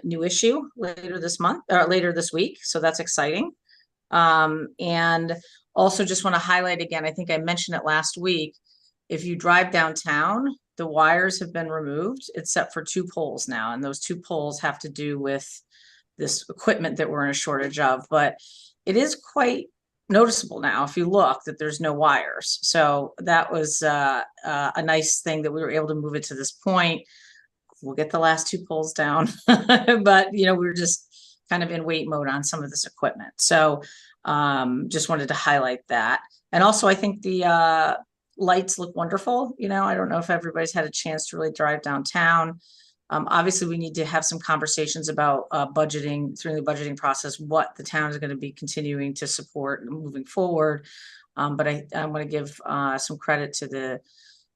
new issue later this month or later this week. So that's exciting. And also just want to highlight again, I think I mentioned it last week. If you drive downtown, the wires have been removed except for 2 poles now. And those 2 poles have to do with this equipment that we're in a shortage of, but it is quite noticeable now if you look that there's no wires. So that was a nice thing that we were able to move it to this point. We'll get the last 2 poles down, but we're just kind of in wait mode on some of this equipment. So just wanted to highlight that. And also I think the lights look wonderful. I don't know if everybody's had a chance to really drive downtown. Obviously, we need to have some conversations about budgeting through the budgeting process, what the town is going to be continuing to support moving forward. But I want to give some credit to the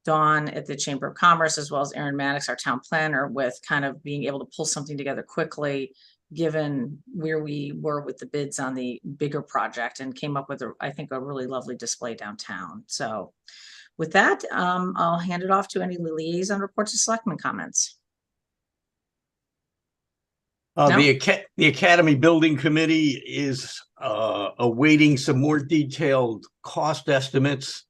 Dawn at the Chamber of Commerce, as well as Aaron Maddox, our town planner, with kind of being able to pull something together quickly, given where we were with the bids on the bigger project, and came up with, I think, a really lovely display downtown. So with that, I'll hand it off to any liaison reports or selectmen comments. No? The Academy Building Committee is awaiting some more detailed cost estimates.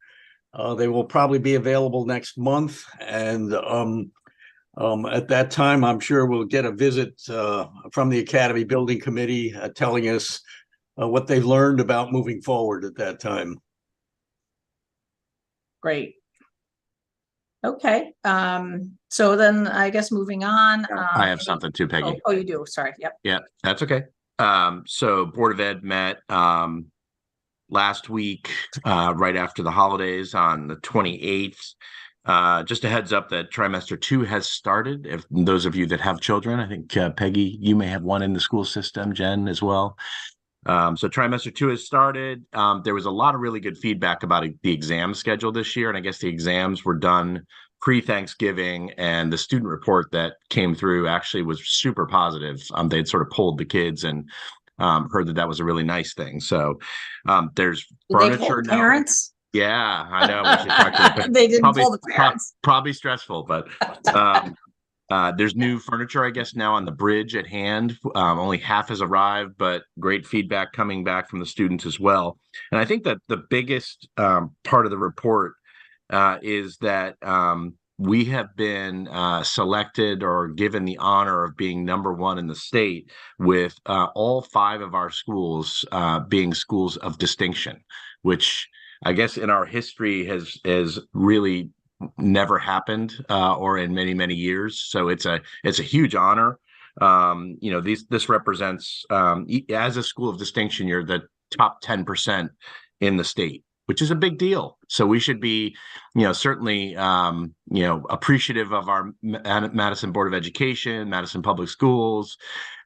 They will probably be available next month. And at that time, I'm sure we'll get a visit from the Academy Building Committee telling us what they've learned about moving forward at that time. Great. Okay. So then I guess moving on. I have something too, Peggy. Oh, you do. Sorry. Yep. Yeah, that's okay. So Board of Ed met last week, right after the holidays on the 28th. Just a heads up that trimester 2 has started. If those of you that have children, I think Peggy, you may have one in the school system, Jen as well. So trimester 2 has started. There was a lot of really good feedback about the exam schedule this year. And I guess the exams were done pre-Thanksgiving, and the student report that came through actually was super positive. They'd sort of polled the kids and heard that was a really nice thing. So there's furniture now. Parents? Yeah, I know. We should talk to they didn't poll the parents. Probably stressful, but there's new furniture, I guess, now on the bridge at hand. Only half has arrived, but great feedback coming back from the students as well. And I think that the biggest part of the report is that we have been selected or given the honor of being #1 in the state, with all 5 of our schools being schools of distinction, which I guess in our history has really never happened or in many, many years. So it's a huge honor. This represents as a school of distinction, you're the top 10% in the state, which is a big deal. So we should be, certainly, appreciative of our Madison Board of Education, Madison Public Schools,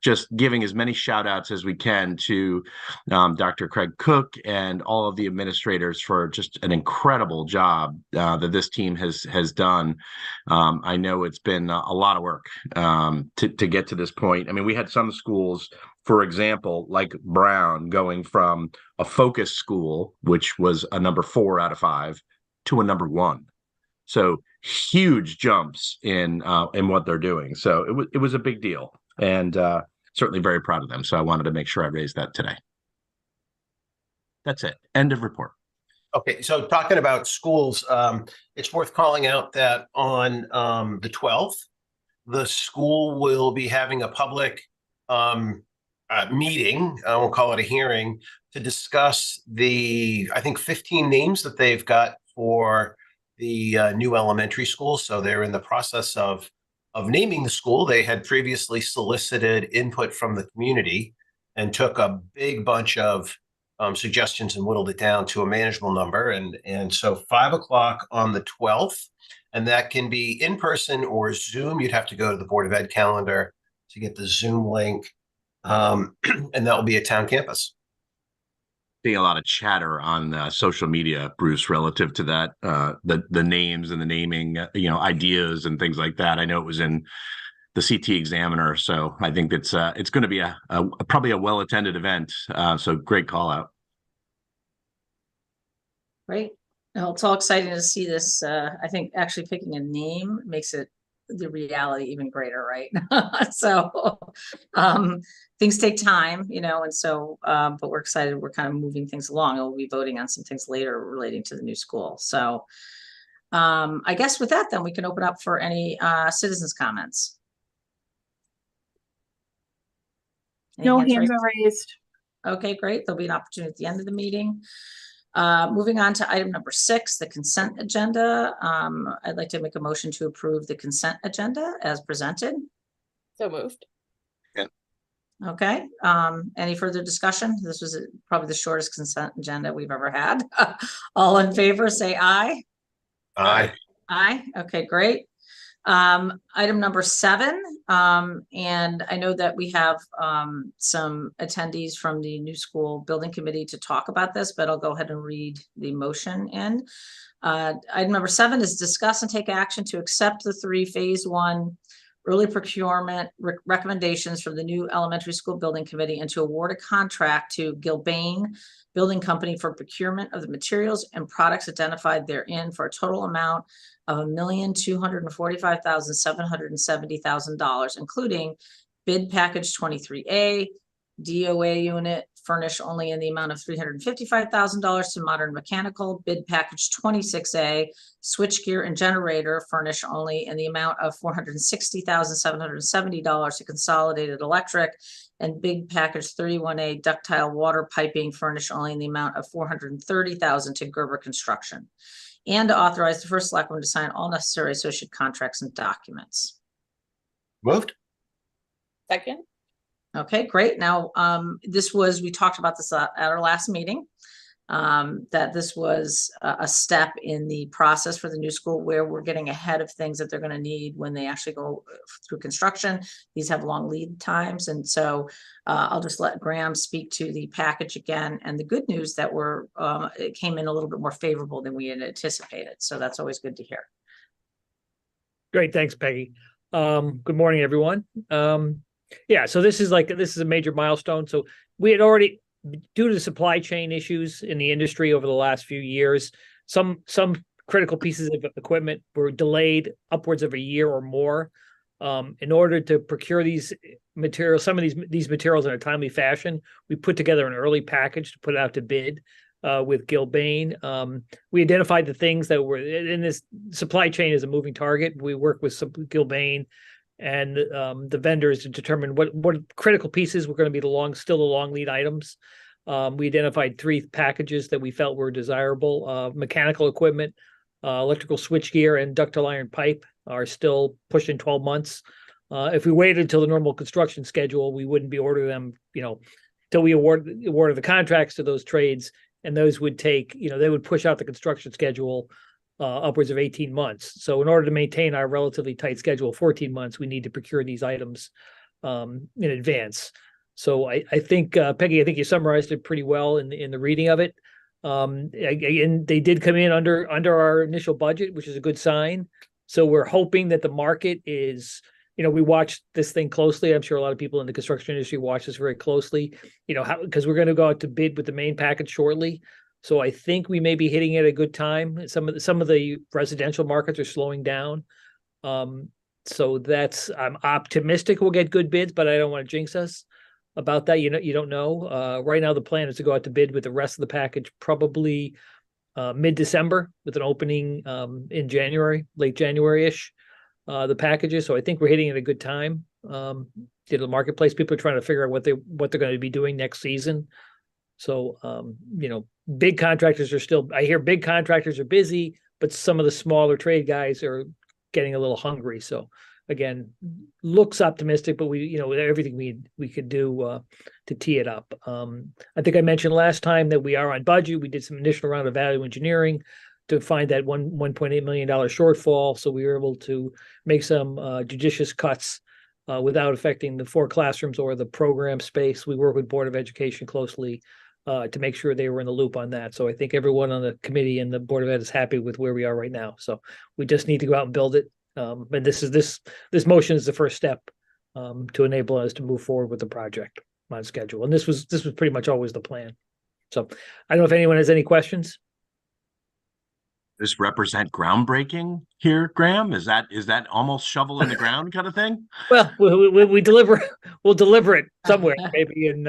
just giving as many shout outs as we can to Dr. Craig Cook and all of the administrators for just an incredible job that this team has done. I know it's been a lot of work to get to this point. I mean, we had some schools, for example, like Brown, going from a focus school, which was a #4 out of 5, to a #1. So huge jumps in what they're doing. So it was a big deal, and certainly very proud of them. So I wanted to make sure I raised that today. That's it. End of report. Okay, so talking about schools, it's worth calling out that on the 12th, the school will be having a public meeting, I won't call it a hearing, to discuss I think 15 names that they've got for the new elementary school. So they're in the process of naming the school. They had previously solicited input from the community and took a big bunch of suggestions and whittled it down to a manageable number. And so 5 o'clock on the 12th, and that can be in person or Zoom. You'd have to go to the Board of Ed calendar to get the Zoom link. And that will be at town campus. Seeing a lot of chatter on social media, Bruce, relative to that, the names and the naming, ideas and things like that. I know it was in the CT Examiner, so I think it's going to be probably a well-attended event. So great call out. Great. Well, it's all exciting to see this. I think actually picking a name makes it the reality even greater, right? So, things take time, you know, and so, but we're excited. We're kind of moving things along. We'll be voting on some things later relating to the new school. So, I guess with that, then we can open up for any citizens' comments. Any No hands hands raised? are raised. Okay, great. There'll be an opportunity at the end of the meeting. Moving on to item number 6, the consent agenda. I'd like to make a motion to approve the consent agenda as presented. So moved. Okay, any further discussion? This was probably the shortest consent agenda we've ever had. All in favor, say aye. Aye. Aye, okay, great. Item number 7, and I know that we have some attendees from the new school building committee to talk about this, but I'll go ahead and read the motion in. Item number 7 is discuss and take action to accept the 3 phase 1 early procurement recommendations from the new elementary school building committee and to award a contract to Gilbane Building Company for procurement of the materials and products identified therein for a total amount of $1,245,770,000, including bid package 23A, DOA unit furnish only in the amount of $355,000 to Modern Mechanical, bid package 26A, switchgear and generator furnish only in the amount of $460,770 to Consolidated Electric, and bid package 31A, ductile water piping furnish only in the amount of $430,000 to Gerber Construction, and to authorize the first selectman to sign all necessary associated contracts and documents. Moved. Second. Okay, great. Now, we talked about this at our last meeting, that this was a step in the process for the new school where we're getting ahead of things that they're going to need when they actually go through construction. These have long lead times. And so I'll just let Graham speak to the package again. And the good news that it came in a little bit more favorable than we had anticipated. So that's always good to hear. Great, thanks, Peggy. Good morning, everyone. Yeah, so this is a major milestone. So we had already, due to the supply chain issues in the industry over the last few years, some critical pieces of equipment were delayed upwards of a year or more. In order to procure these materials, some of these materials in a timely fashion, we put together an early package to put it out to bid with Gilbane. We identified the things that were in this supply chain is a moving target. We work with Gilbane and the vendors to determine what critical pieces were going to be still the long lead items. We identified 3 packages that we felt were desirable. Mechanical equipment, electrical switchgear, and ductile iron pipe are still pushing 12 months. If we waited until the normal construction schedule, we wouldn't be ordering them, till we awarded the contracts to those trades, and those would take, they would push out the construction schedule upwards of 18 months. So in order to maintain our relatively tight schedule of 14 months, we need to procure these items in advance. So I think, Peggy, I think you summarized it pretty well in the reading of it. Again, they did come in under our initial budget, which is a good sign. So we're hoping that the market is, we watch this thing closely. I'm sure a lot of people in the construction industry watch this very closely, because we're going to go out to bid with the main package shortly. So I think we may be hitting it at a good time. Some of the residential markets are slowing down. So I'm optimistic we'll get good bids, but I don't want to jinx us about that. You don't know. Right now the plan is to go out to bid with the rest of the package probably mid-December with an opening in January, late January-ish, the packages. So I think we're hitting it at a good time. The marketplace, people are trying to figure out what they're going to be doing next season. So, big contractors I hear big contractors are busy, but some of the smaller trade guys are getting a little hungry. So again, looks optimistic, but everything we could do to tee it up. I think I mentioned last time that we are on budget. We did some initial round of value engineering to find that $1.8 million shortfall. So we were able to make some judicious cuts without affecting the 4 classrooms or the program space. We work with Board of Education closely to make sure they were in the loop on that. So I think everyone on the committee and the Board of Ed is happy with where we are right now. So we just need to go out and build it. And this motion is the first step to enable us to move forward with the project on schedule. And this was pretty much always the plan. So I don't know if anyone has any questions. this represent groundbreaking here, Graham? Is that almost shovel in the ground kind of thing? Well, we deliver, we'll deliver it somewhere, maybe in,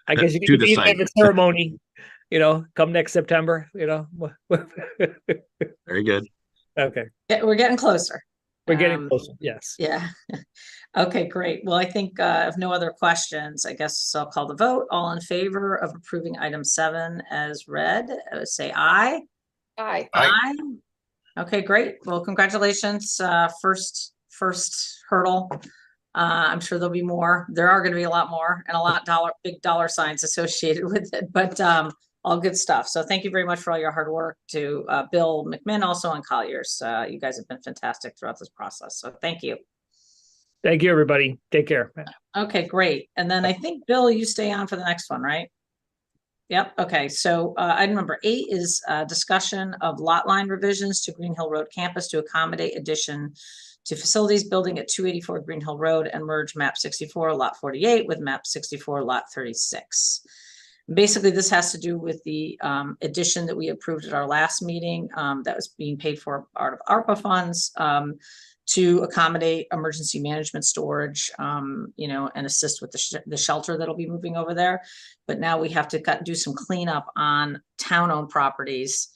I guess you To could the be site. at the ceremony, come next September, Very good. Okay, Yeah, we're getting closer. we're getting Um, closer, yes. Yeah. Okay, great. Well, I think if no other questions, I guess I'll call the vote. All in favor of approving item 7 as read, say aye. Aye. Aye. Okay, great. Well, congratulations. First hurdle. I'm sure there'll be more. There are going to be a lot more and a lot big dollar signs associated with it, but all good stuff. So thank you very much for all your hard work to Bill McMinn, also on Colliers. You guys have been fantastic throughout this process. So thank you. Thank you, everybody. Take care. Okay, great. And then I think, Bill, you stay on for the next one, right? Yep. Okay. So item number 8 is discussion of lot line revisions to Green Hill Road campus to accommodate addition to facilities building at 284 Green Hill Road and merge map 64 lot 48 with map 64 lot 36. Basically, this has to do with the addition that we approved at our last meeting that was being paid for out of ARPA funds to accommodate emergency management storage, and assist with the shelter that'll be moving over there. But now we have to do some cleanup on town-owned properties,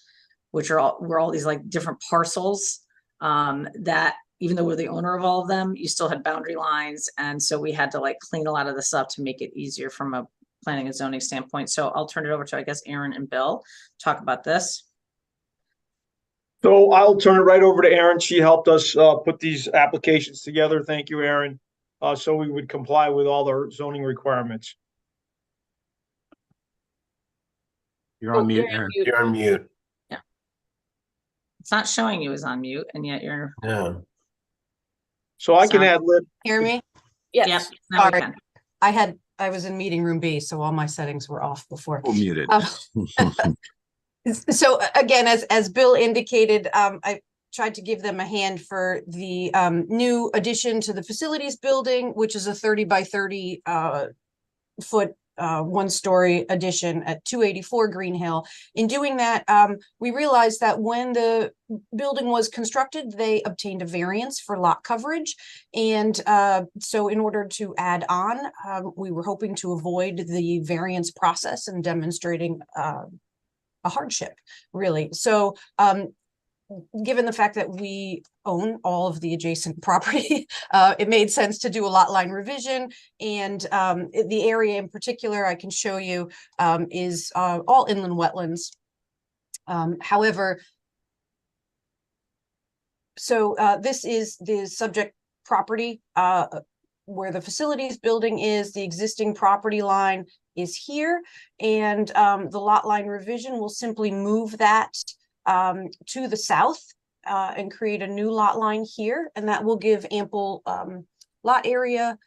which are all these like different parcels that even though we're the owner of all of them, you still had boundary lines. And so we had to like clean a lot of this up to make it easier from a planning and zoning standpoint. So I'll turn it over to, I guess, Aaron and Bill to talk about this. So I'll turn it right over to Erin. She helped us put these applications together. Thank you, Erin. So we would comply with all the zoning requirements. You're on mute, You're Aaron. You're on mute. It's not showing you as on mute, and yet you're. Yeah. So I can Sorry. add lib. Hear me? Yep. Yes. Now we Sorry. can. I was in meeting room B, so all my settings were off before. Oh, muted. So again, as Bill indicated, I tried to give them a hand for the new addition to the facilities building, which is a 30 by 30 foot one-story addition at 284 Green Hill. In doing that, we realized that when the building was constructed, they obtained a variance for lot coverage. And so in order to add on, we were hoping to avoid the variance process and demonstrating a hardship, really. So given the fact that we own all of the adjacent property, it made sense to do a lot line revision. And the area in particular, I can show you, is all inland wetlands. However, so this is the subject property where the facilities building is. The existing property line is here, and the lot line revision will simply move that to the south and create a new lot line here, and that will give ample lot area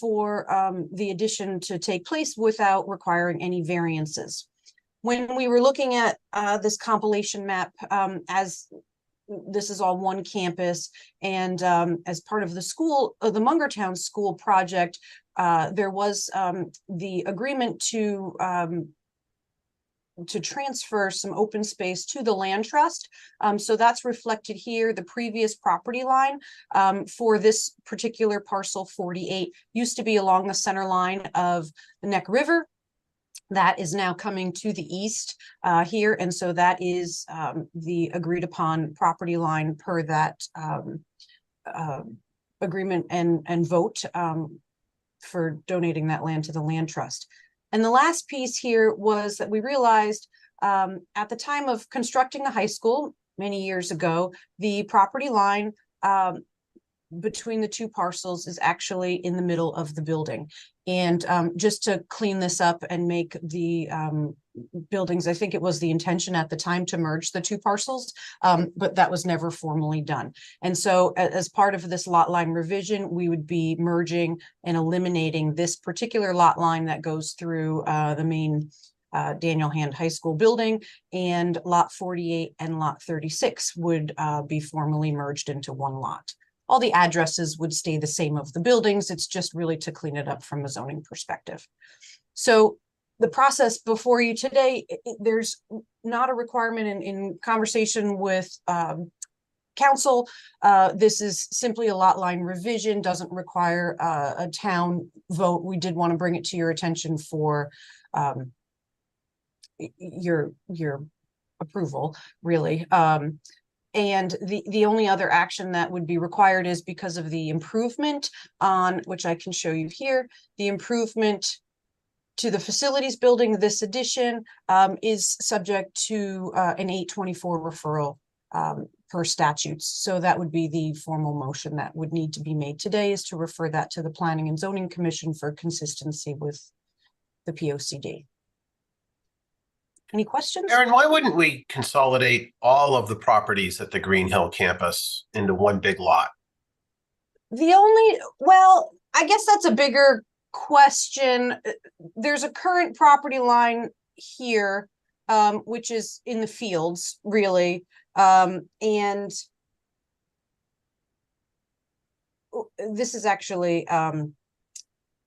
for the addition to take place without requiring any variances. When we were looking at this compilation map, as this is all one campus, and as part of the school, the Mungertown School project, there was the agreement to transfer some open space to the land trust. So that's reflected here. The previous property line for this particular parcel 48 used to be along the center line of the Neck River. That is now coming to the east here. And so that is the agreed upon property line per that agreement and vote for donating that land to the land trust. And the last piece here was that we realized at the time of constructing the high school many years ago, the property line between the two parcels is actually in the middle of the building. And just to clean this up and make the buildings, I think it was the intention at the time to merge the two parcels, but that was never formally done. And so as part of this lot line revision, we would be merging and eliminating this particular lot line that goes through the main Daniel Hand High School building, and lot 48 and lot 36 would be formally merged into one lot. All the addresses would stay the same of the buildings. It's just really to clean it up from a zoning perspective. So the process before you today, there's not a requirement in conversation with council. This is simply a lot line revision, doesn't require a town vote. We did want to bring it to your attention for your approval, really. And the only other action that would be required is because of the improvement on, which I can show you here, the improvement to the facilities building. This addition is subject to an 824 referral per statutes. So that would be the formal motion that would need to be made today, is to refer that to the Planning and Zoning Commission for consistency with the POCD. Any questions? Aaron, why wouldn't we consolidate all of the properties at the Green Hill campus into one big lot? Well, I guess that's a bigger question. There's a current property line here, which is in the fields, really. And this is actually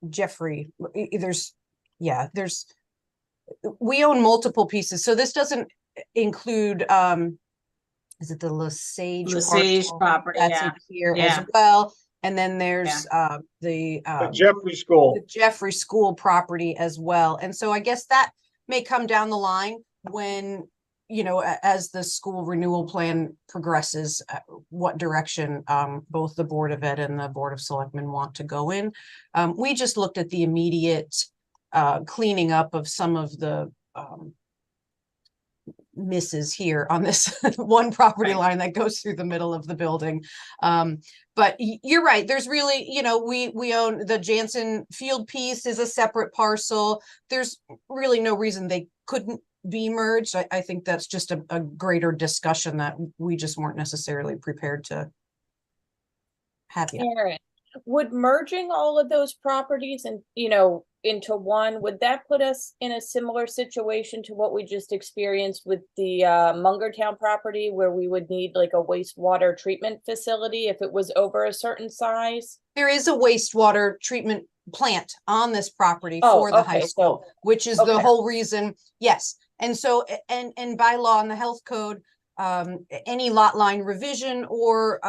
Jeffrey. We own multiple pieces. So this doesn't include, is it the Lesage parcel? property, That's yeah. in here Yeah. as well. And then there's the Jeffrey School. the Jeffrey School property as well. And so I guess that may come down the line when, you know, as the school renewal plan progresses, what direction both the Board of Ed and the Board of Selectmen want to go in. We just looked at the immediate cleaning up of some of the misses here on this one property line that goes through the middle of the building. But you're right. There's really, you know, we own the Jansen Field piece is a separate parcel. There's really no reason they couldn't be merged. I think that's just a greater discussion that we just weren't necessarily prepared to have yet. Aaron, would merging all of those properties and, you know, into one, would that put us in a similar situation to what we just experienced with the Mungertown property, where we would need like a wastewater treatment facility if it was over a certain size? There is a wastewater treatment plant on this property Oh, for the high okay, school, which is the okay. whole reason. Yes. And so, and by law in the health code, any lot line revision or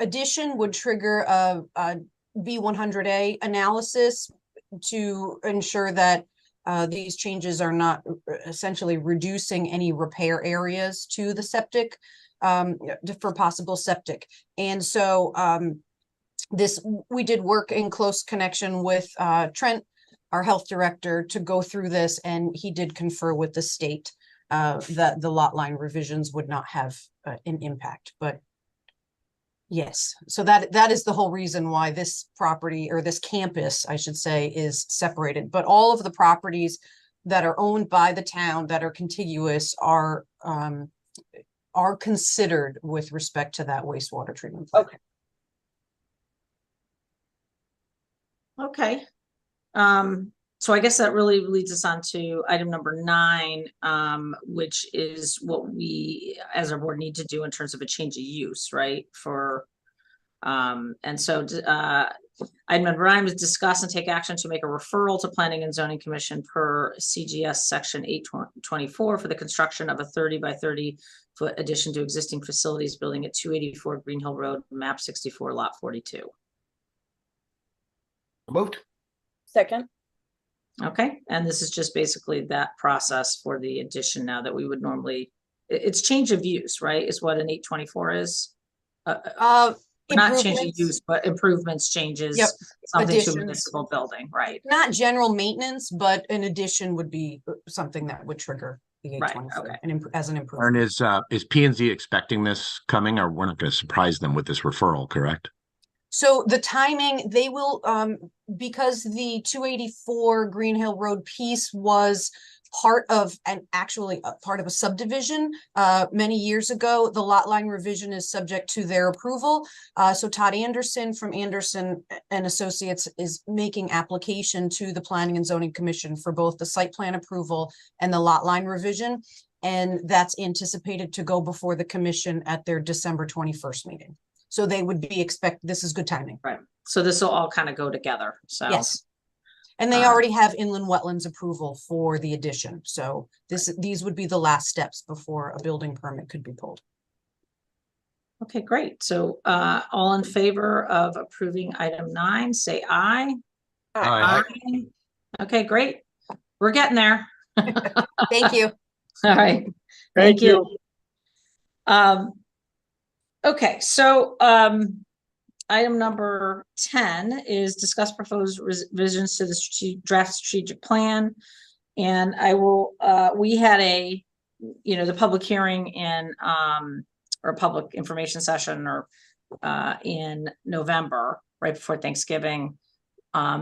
addition would trigger a B100A analysis to ensure that these changes are not essentially reducing any repair areas to the septic for possible septic. And so we did work in close connection with Trent, our health director, to go through this, and he did confer with the state that the lot line revisions would not have an impact. But yes, so that is the whole reason why this property, or this campus, I should say, is separated. But all of the properties that are owned by the town that are contiguous are considered with respect to that wastewater treatment plant. Okay. Okay. So I guess that really leads us on to item number 9, which is what we as a board need to do in terms of a change of use, right? And so item number 9 was discuss and take action to make a referral to Planning and Zoning Commission per CGS section 824 for the construction of a 30 by 30 foot addition to existing facilities building at 284 Green Hill Road, map 64, lot 42. Moved. Second. Okay, and this is just basically that process for the addition now that we would normally, it's change of use, right? Is what an 824 is? Not change of Improvements. use, but improvements, changes, Yep, something to additions. a municipal building, right? Not general maintenance, but an addition would be something that would trigger the Right, 824 okay. as an Aaron, improvement. is P&Z expecting this coming, or we're not going to surprise them with this referral, correct? So the timing, they will, because the 284 Green Hill Road piece was part of, and actually part of a subdivision many years ago, the lot line revision is subject to their approval. So Todd Anderson from Anderson and Associates is making application to the Planning and Zoning Commission for both the site plan approval and the lot line revision. And that's anticipated to go before the commission at their December 21st meeting. So they would be this is good timing. Right. So this will all kind of go together. So Yes. And they already have inland wetlands approval for the addition. So these would be the last steps before a building permit could be pulled. Okay, great. So all in favor of approving item 9, say aye. Aye. Aye. Okay, great. We're getting there. Thank you. All right. Thank you. Okay, so item number 10 is discuss proposed revisions to the draft strategic plan. And I will, we had the public hearing in, or public information session in November, right before Thanksgiving.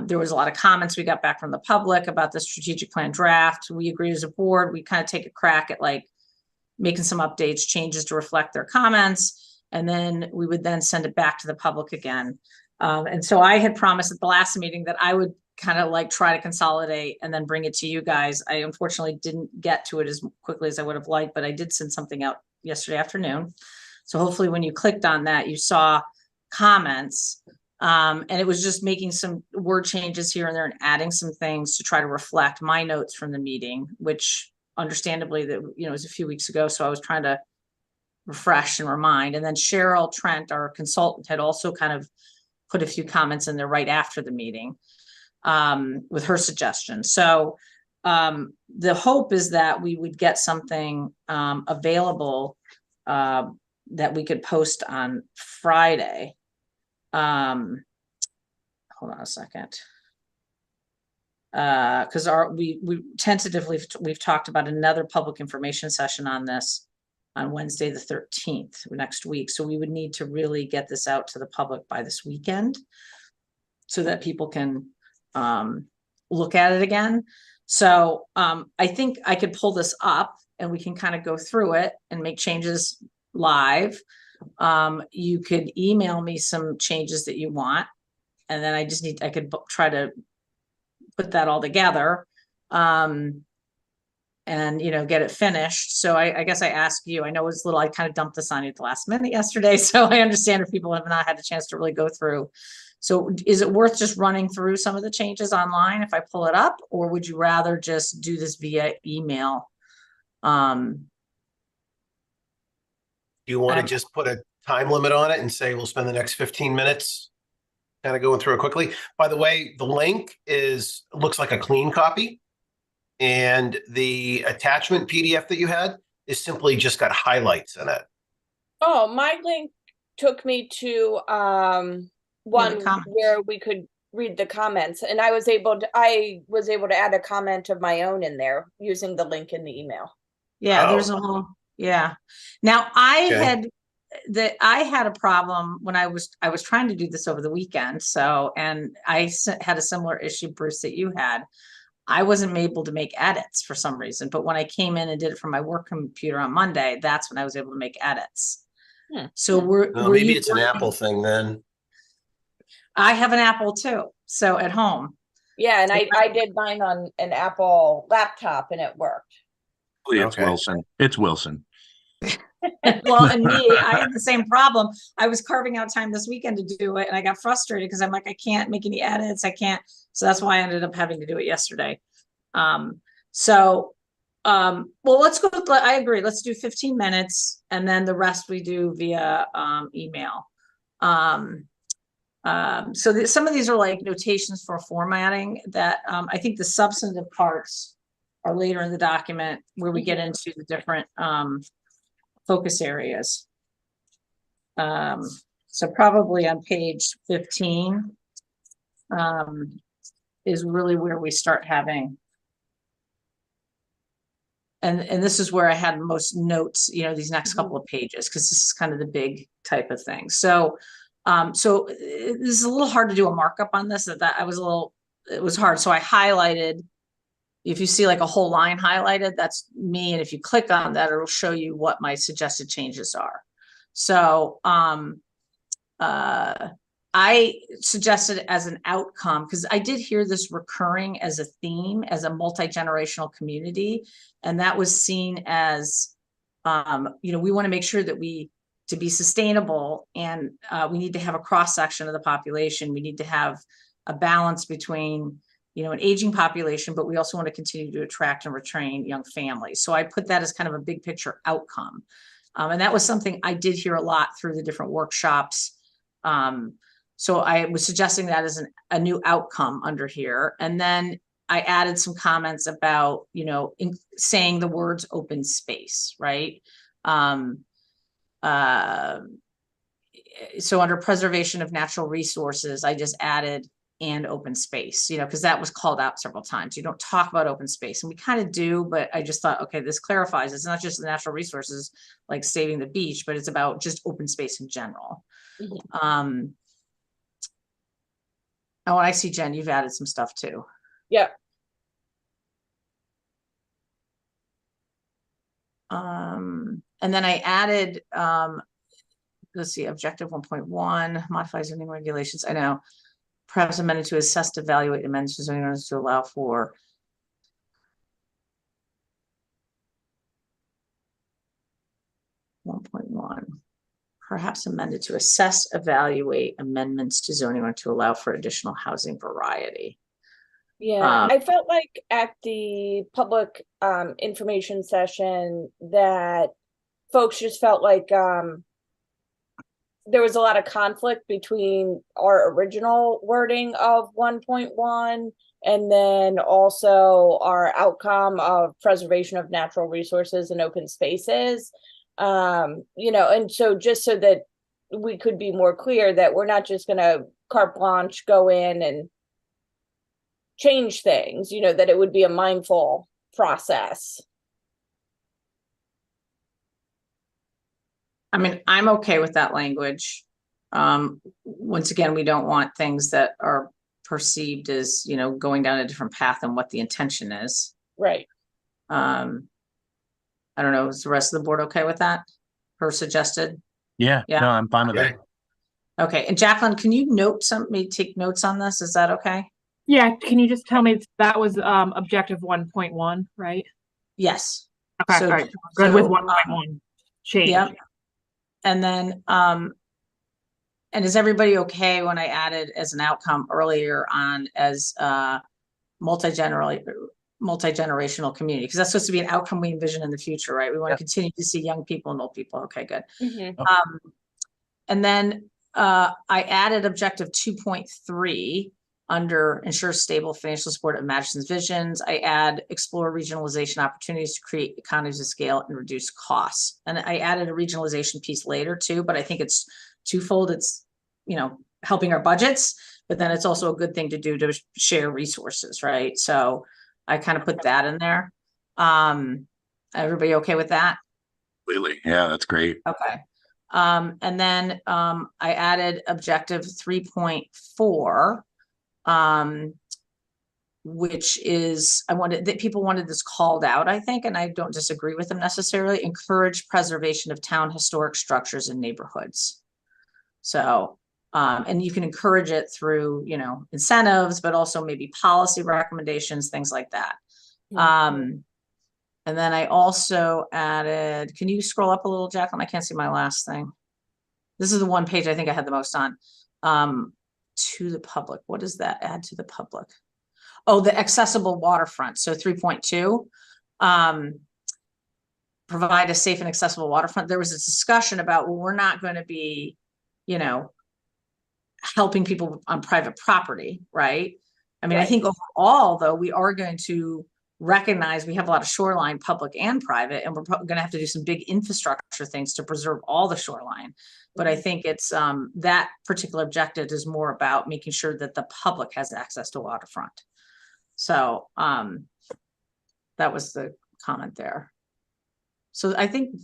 There was a lot of comments we got back from the public about the strategic plan draft. We agreed as a board, we kind of take a crack at like making some updates, changes to reflect their comments, and then we would then send it back to the public again. And so I had promised at the last meeting that I would kind of like try to consolidate and then bring it to you guys. I unfortunately didn't get to it as quickly as I would have liked, but I did send something out yesterday afternoon. So hopefully when you clicked on that, you saw comments. And it was just making some word changes here and there and adding some things to try to reflect my notes from the meeting, which understandably that, it was a few weeks ago. So I was trying to refresh and remind. And then Cheryl Trent, our consultant, had also kind of put a few comments in there right after the meeting with her suggestions. So the hope is that we would get something available that we could post on Friday. Hold on a second. Because we tentatively we've talked about another public information session on this on Wednesday the 13th next week. So we would need to really get this out to the public by this weekend so that people can look at it again. So I think I could pull this up and we can kind of go through it and make changes live. You could email me some changes that you want, and then I could try to put that all together and get it finished. So I guess I ask you, I know it's little, I kind of dumped this on you at the last minute yesterday, so I understand if people have not had a chance to really go through. So is it worth just running through some of the changes online if I pull it up, or would you rather just do this via email? Do you want to just put a time limit on it and say we'll spend the next 15 minutes kind of going through it quickly? By the way, the link looks like a clean copy, and the attachment PDF that you had is simply just got highlights in it. Oh, my link took me to one where we could read the comments, and I was able to add a comment of my own in there using the link in the email. Yeah, Oh. there's a whole, yeah. Now I had a problem when I was trying to do this over the weekend. So, and I had a similar issue, Bruce, that you had. I wasn't able to make edits for some reason, but when I came in and did it from my work computer on Monday, that's when I was able to make edits. So maybe it's an Apple thing then. I have an Apple too, so at home. Yeah, and I did mine on an Apple laptop and it worked. It's Wilson. It's Wilson. Well, and me, I had the same problem. I was carving out time this weekend to do it, and I got frustrated because I'm like, I can't make any edits. I can't. So that's why I ended up having to do it yesterday. Well, let's go. I agree. Let's do 15 minutes, and then the rest we do via email. So some of these are like notations for formatting that I think the substantive parts are later in the document where we get into the different focus areas. So probably on page 15 is really where we start having, and this is where I had most notes, these next couple of pages, because this is kind of the big type of thing. So so this is a little hard to do a markup on this, it was hard. So I highlighted, if you see like a whole line highlighted, that's me. And if you click on that, it'll show you what my suggested changes are. So I suggested as an outcome, because I did hear this recurring as a theme, as a multi-generational community. And that was seen as, we want to make sure that to be sustainable, and we need to have a cross section of the population. We need to have a balance between, an aging population, but we also want to continue to attract and retain young families. So I put that as kind of a big picture outcome. And that was something I did hear a lot through the different workshops. So I was suggesting that as a new outcome under here. And then I added some comments about, saying the words open space, right? So under preservation of natural resources, I just added and open space, because that was called out several times. You don't talk about open space, and we kind of do, but I just thought, okay, this clarifies. It's not just the natural resources like saving the beach, but it's about just open space in general. Mhm. Oh, I see, Jen, you've added some stuff too. Yep. And then I added, let's see, objective 1.1, modify zoning regulations. I know, perhaps amended to assess, evaluate, amend zoning ordinance to allow for. Perhaps amended to assess, evaluate amendments to zoning or to allow for additional housing variety. Yeah, I felt like at the public information session that folks just felt like there was a lot of conflict between our original wording of 1.1 and then also our outcome of preservation of natural resources and open spaces. And so just so that we could be more clear that we're not just going to carte blanche go in and change things, that it would be a mindful process. I mean, I'm okay with that language. Once again, we don't want things that are perceived as, going down a different path than what the intention is. Right. I don't know, is the rest of the board okay with that? Her suggested? Yeah, Yeah. no, I'm fine with Okay. that. Okay, and Jacqueline, can you take notes on this? Is that okay? Yeah, can you just tell me that was objective 1.1, right? Yes. Okay, So- all right. Good with so, 1.1 change. Yep. And then, and is everybody okay when I added as an outcome earlier on as multi-generational community? Because that's supposed to be an outcome we envision in the future, right? We want to continue to see young people and old people. Okay, good. Mhm. And then I added objective 2.3 under ensure stable financial support of Madison's visions. I add explore regionalization opportunities to create economies of scale and reduce costs. And I added a regionalization piece later too, but I think it's twofold. It's, helping our budgets, but then it's also a good thing to do to share resources, right? So I kind of put that in there. Everybody okay with that? Completely. Yeah, that's great. Okay. And then I added objective 3.4, which is people wanted this called out, I think, and I don't disagree with them necessarily. Encourage preservation of town historic structures and neighborhoods. So, and you can encourage it through, incentives, but also maybe policy recommendations, things like that. And then I also added, can you scroll up a little, Jacqueline? I can't see my last thing. This is the one page I think I had the most on. To the public. What does that add to the public? Oh, the accessible waterfront. So 3.2, provide a safe and accessible waterfront. There was a discussion about, well, we're not going to be, helping people on private property, right? I mean, I think overall, though, we are going to recognize we have a lot of shoreline, public and private, and we're going to have to do some big infrastructure things to preserve all the shoreline. But I think it's that particular objective is more about making sure that the public has access to waterfront. So that was the comment there. So I think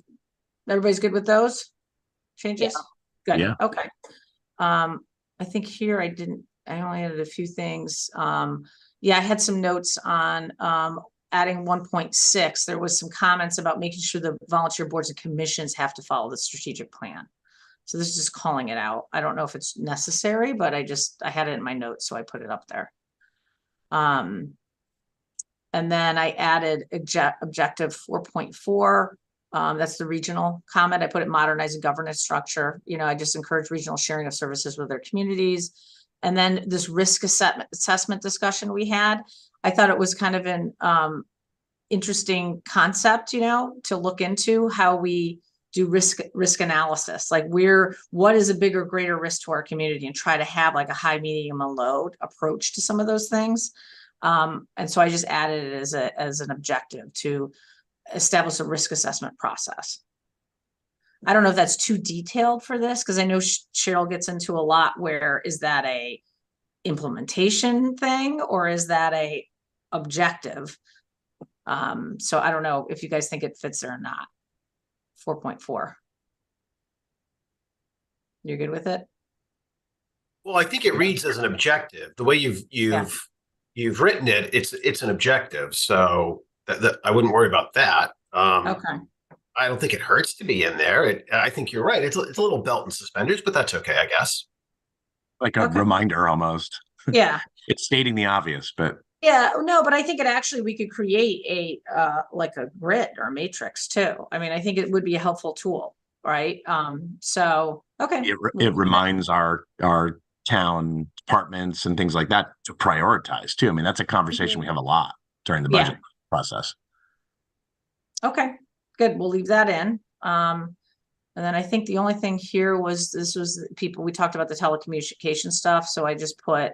everybody's good with those changes? Good. Yeah. Okay. I think here I only added a few things. Yeah, I had some notes on adding 1.6. There was some comments about making sure the volunteer boards and commissions have to follow the strategic plan. So this is just calling it out. I don't know if it's necessary, but I had it in my notes, so I put it up there. And then I added objective 4.4. That's the regional comment. I put it modernizing governance structure. I just encourage regional sharing of services with their communities. And then this risk assessment discussion we had, I thought it was kind of an interesting concept, you know, to look into how we do risk analysis. Like what is a bigger, greater risk to our community, and try to have like a high, medium, and low approach to some of those things. And so I just added it as an objective to establish a risk assessment process. I don't know if that's too detailed for this, because I know Cheryl gets into a lot where is that a implementation thing or is that a objective? So I don't know if you guys think it fits there or not. 4.4. You're good with it? Well, I think it reads as an objective. The way you've written it, it's an objective. So that I wouldn't worry about that. Okay. I don't think it hurts to be in there. I think you're right. It's a little belt and suspenders, but that's okay, I guess. Like a reminder almost. Yeah. It's stating the obvious, but Yeah, no, but I think we could create a like a grid or a matrix too. I mean, I think it would be a helpful tool, right? So okay. it reminds our town departments and things like that to prioritize too. I mean, that's a conversation we have a lot during the budget process. Okay, good. We'll leave that in. And then I think the only thing here was we talked about the telecommunication stuff. So I just put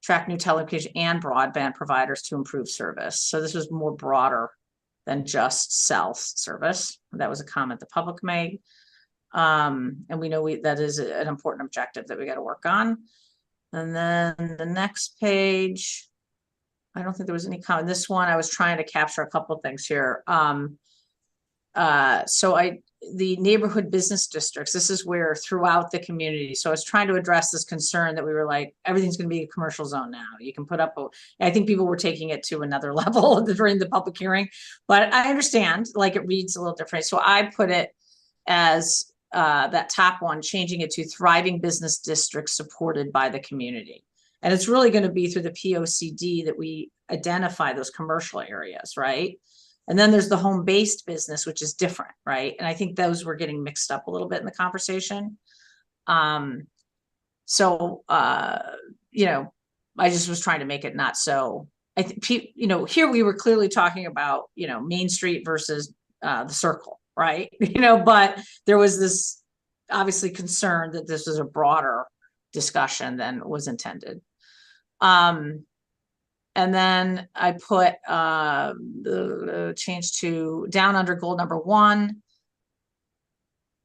track new telecommunication and broadband providers to improve service. So this was more broader than just cell service. That was a comment the public made. And we know that is an important objective that we got to work on. And then the next page, I don't think there was any comment. This one, I was trying to capture a couple of things here. The neighborhood business districts, this is where throughout the community. So I was trying to address this concern that we were like, everything's going to be a commercial zone now. You can put up, I think people were taking it to another level during the public hearing, but I understand, like, it reads a little different. So I put it as that top one, changing it to thriving business districts supported by the community. And it's really going to be through the POCD that we identify those commercial areas, right? And then there's the home-based business, which is different, right? And I think those were getting mixed up a little bit in the conversation. I just was trying to make it not so. I think here we were clearly talking about Main Street versus the Circle, right? But there was this obviously concern that this was a broader discussion than was intended. And then I put the change to down under goal number 1.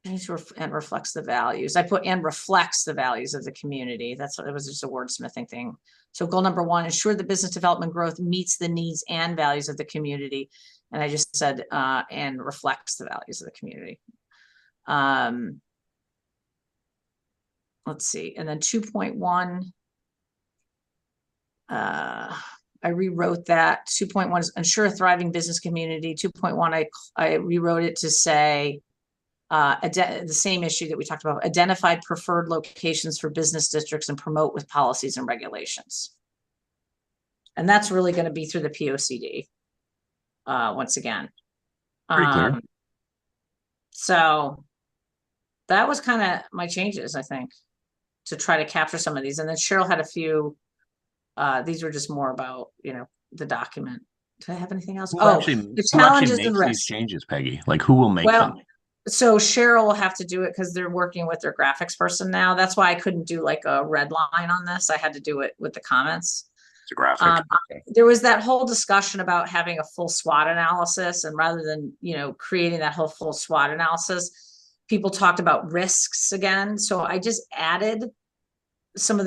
And reflects the values. I put and reflects the values of the community. It was just a wordsmithing thing. So goal number 1, ensure the business development growth meets the needs and values of the community. And I just said and reflects the values of the community. Let's see. And then 2.1. I rewrote that. 2.1 is ensure a thriving business community. 2.1, I rewrote it to say the same issue that we talked about, identify preferred locations for business districts and promote with policies and regulations. And that's really going to be through the POCD once again. Pretty clear. So that was kind of my changes, I think, to try to capture some of these. And then Cheryl had a few. These were just more about, the document. Do I have anything else? The challenges and risks. These changes, Peggy? Like, who will make them? So Cheryl will have to do it because they're working with their graphics person now. That's why I couldn't do like a red line on this. I had to do it with the comments. It's a graphic. There was that whole discussion about having a full SWOT analysis, and rather than, creating that whole full SWOT analysis, people talked about risks again. So I just added some of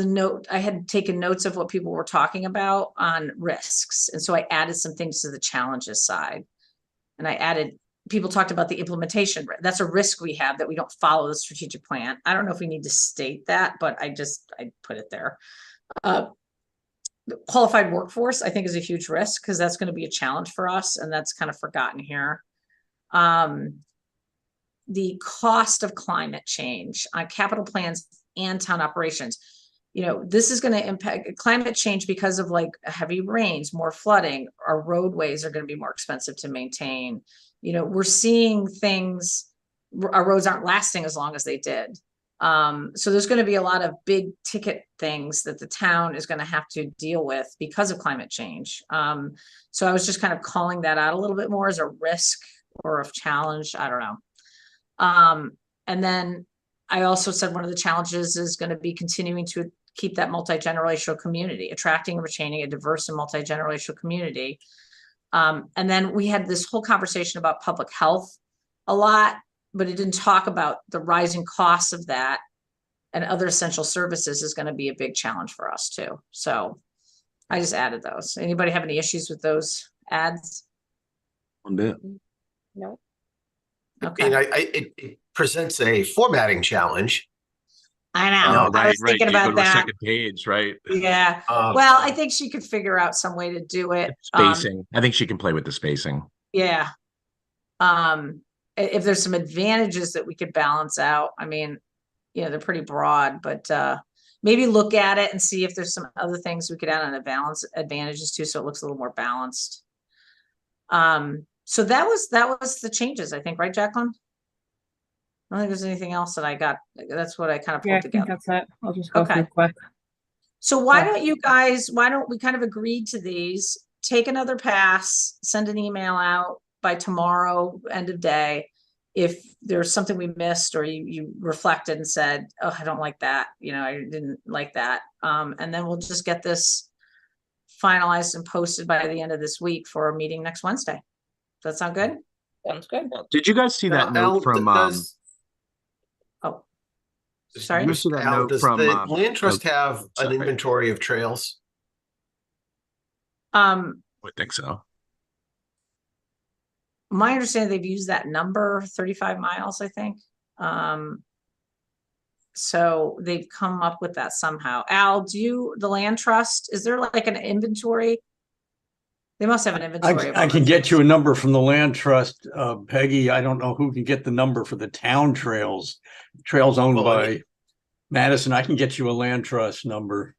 I had taken notes of what people were talking about on risks. And so I added some things to the challenges side. And people talked about the implementation. That's a risk we have, that we don't follow the strategic plan. I don't know if we need to state that, but I put it there. The qualified workforce, I think, is a huge risk because that's going to be a challenge for us. And that's kind of forgotten here. The cost of climate change on capital plans and town operations. This is going to impact climate change because of like heavy rains, more flooding. Our roadways are going to be more expensive to maintain. We're seeing things, our roads aren't lasting as long as they did. So there's going to be a lot of big ticket things that the town is going to have to deal with because of climate change. So I was just kind of calling that out a little bit more as a risk or a challenge. I don't know. And then I also said one of the challenges is going to be continuing to keep that multi-generational community, attracting and retaining a diverse and multi-generational community. And then we had this whole conversation about public health a lot, but it didn't talk about the rising costs of that, and other essential services is going to be a big challenge for us too. So I just added those. Anybody have any issues with those ads? One bit. No. Okay. And it presents a formatting challenge. I know. No, I right, was right. thinking You go about to the that. second page, right? Yeah. Well, I think she could figure out some way to do it. Spacing. I think she can play with the spacing. Yeah. If there's some advantages that we could balance out, I mean, they're pretty broad, but maybe look at it and see if there's some other things we could add on the balance advantages too, so it looks a little more balanced. So that was the changes, I think, right, Jacqueline? I don't think there's anything else that I got. That's what I kind of pulled Yeah, I think together. that's it. I'll just go Okay. through quick. So why don't we kind of agree to these, take another pass, send an email out by tomorrow, end of day. If there's something we missed or you reflected and said, oh, I don't like that, I didn't like that. And then we'll just get this finalized and posted by the end of this week for a meeting next Wednesday. Does that sound good? Sounds good. Did you guys see that Al, note from? Sorry. You see that Al, note does from? the land trust have an sorry. inventory of trails? I think so. My understanding, they've used that number 35 miles, I think. So they've come up with that somehow. Al, the land trust, is there like an inventory? They must have an inventory. I can get you a number from the land trust, Peggy. I don't know who can get the number for the town trails owned by Madison. I can get you a land trust number.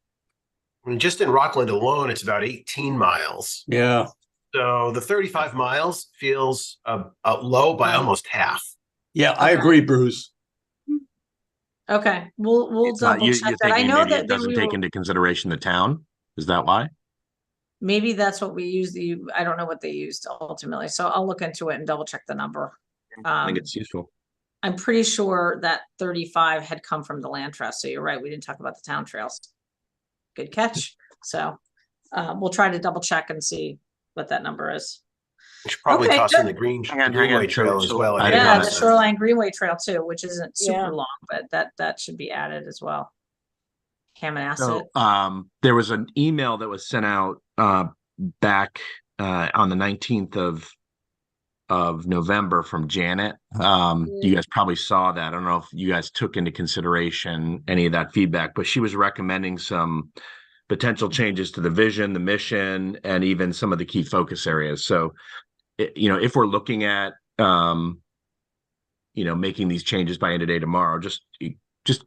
I mean, just in Rockland alone, it's about 18 miles. Yeah. So the 35 miles feels low by almost half. Yeah, I agree, Bruce. Okay, we'll double check that. I know maybe that it doesn't take into consideration the town. Is that why? Maybe that's what we use. I don't know what they used ultimately, so I'll look into it and double check the number. I think it's useful. I'm pretty sure that 35 had come from the land trust. So you're right. We didn't talk about the town trails. Good catch. So we'll try to double check and see what that number is. We should probably toss in the Greenway Trail as well. Yeah, the Shoreline Greenway Trail too, which isn't super Yeah. long, but that should be added as well. Hammonasset. So there was an email that was sent out back on the 19th of November from Janet. You guys probably saw that. I don't know if you guys took into consideration any of that feedback, but she was recommending some potential changes to the vision, the mission, and even some of the key focus areas. So, if we're looking at, making these changes by end of day tomorrow, just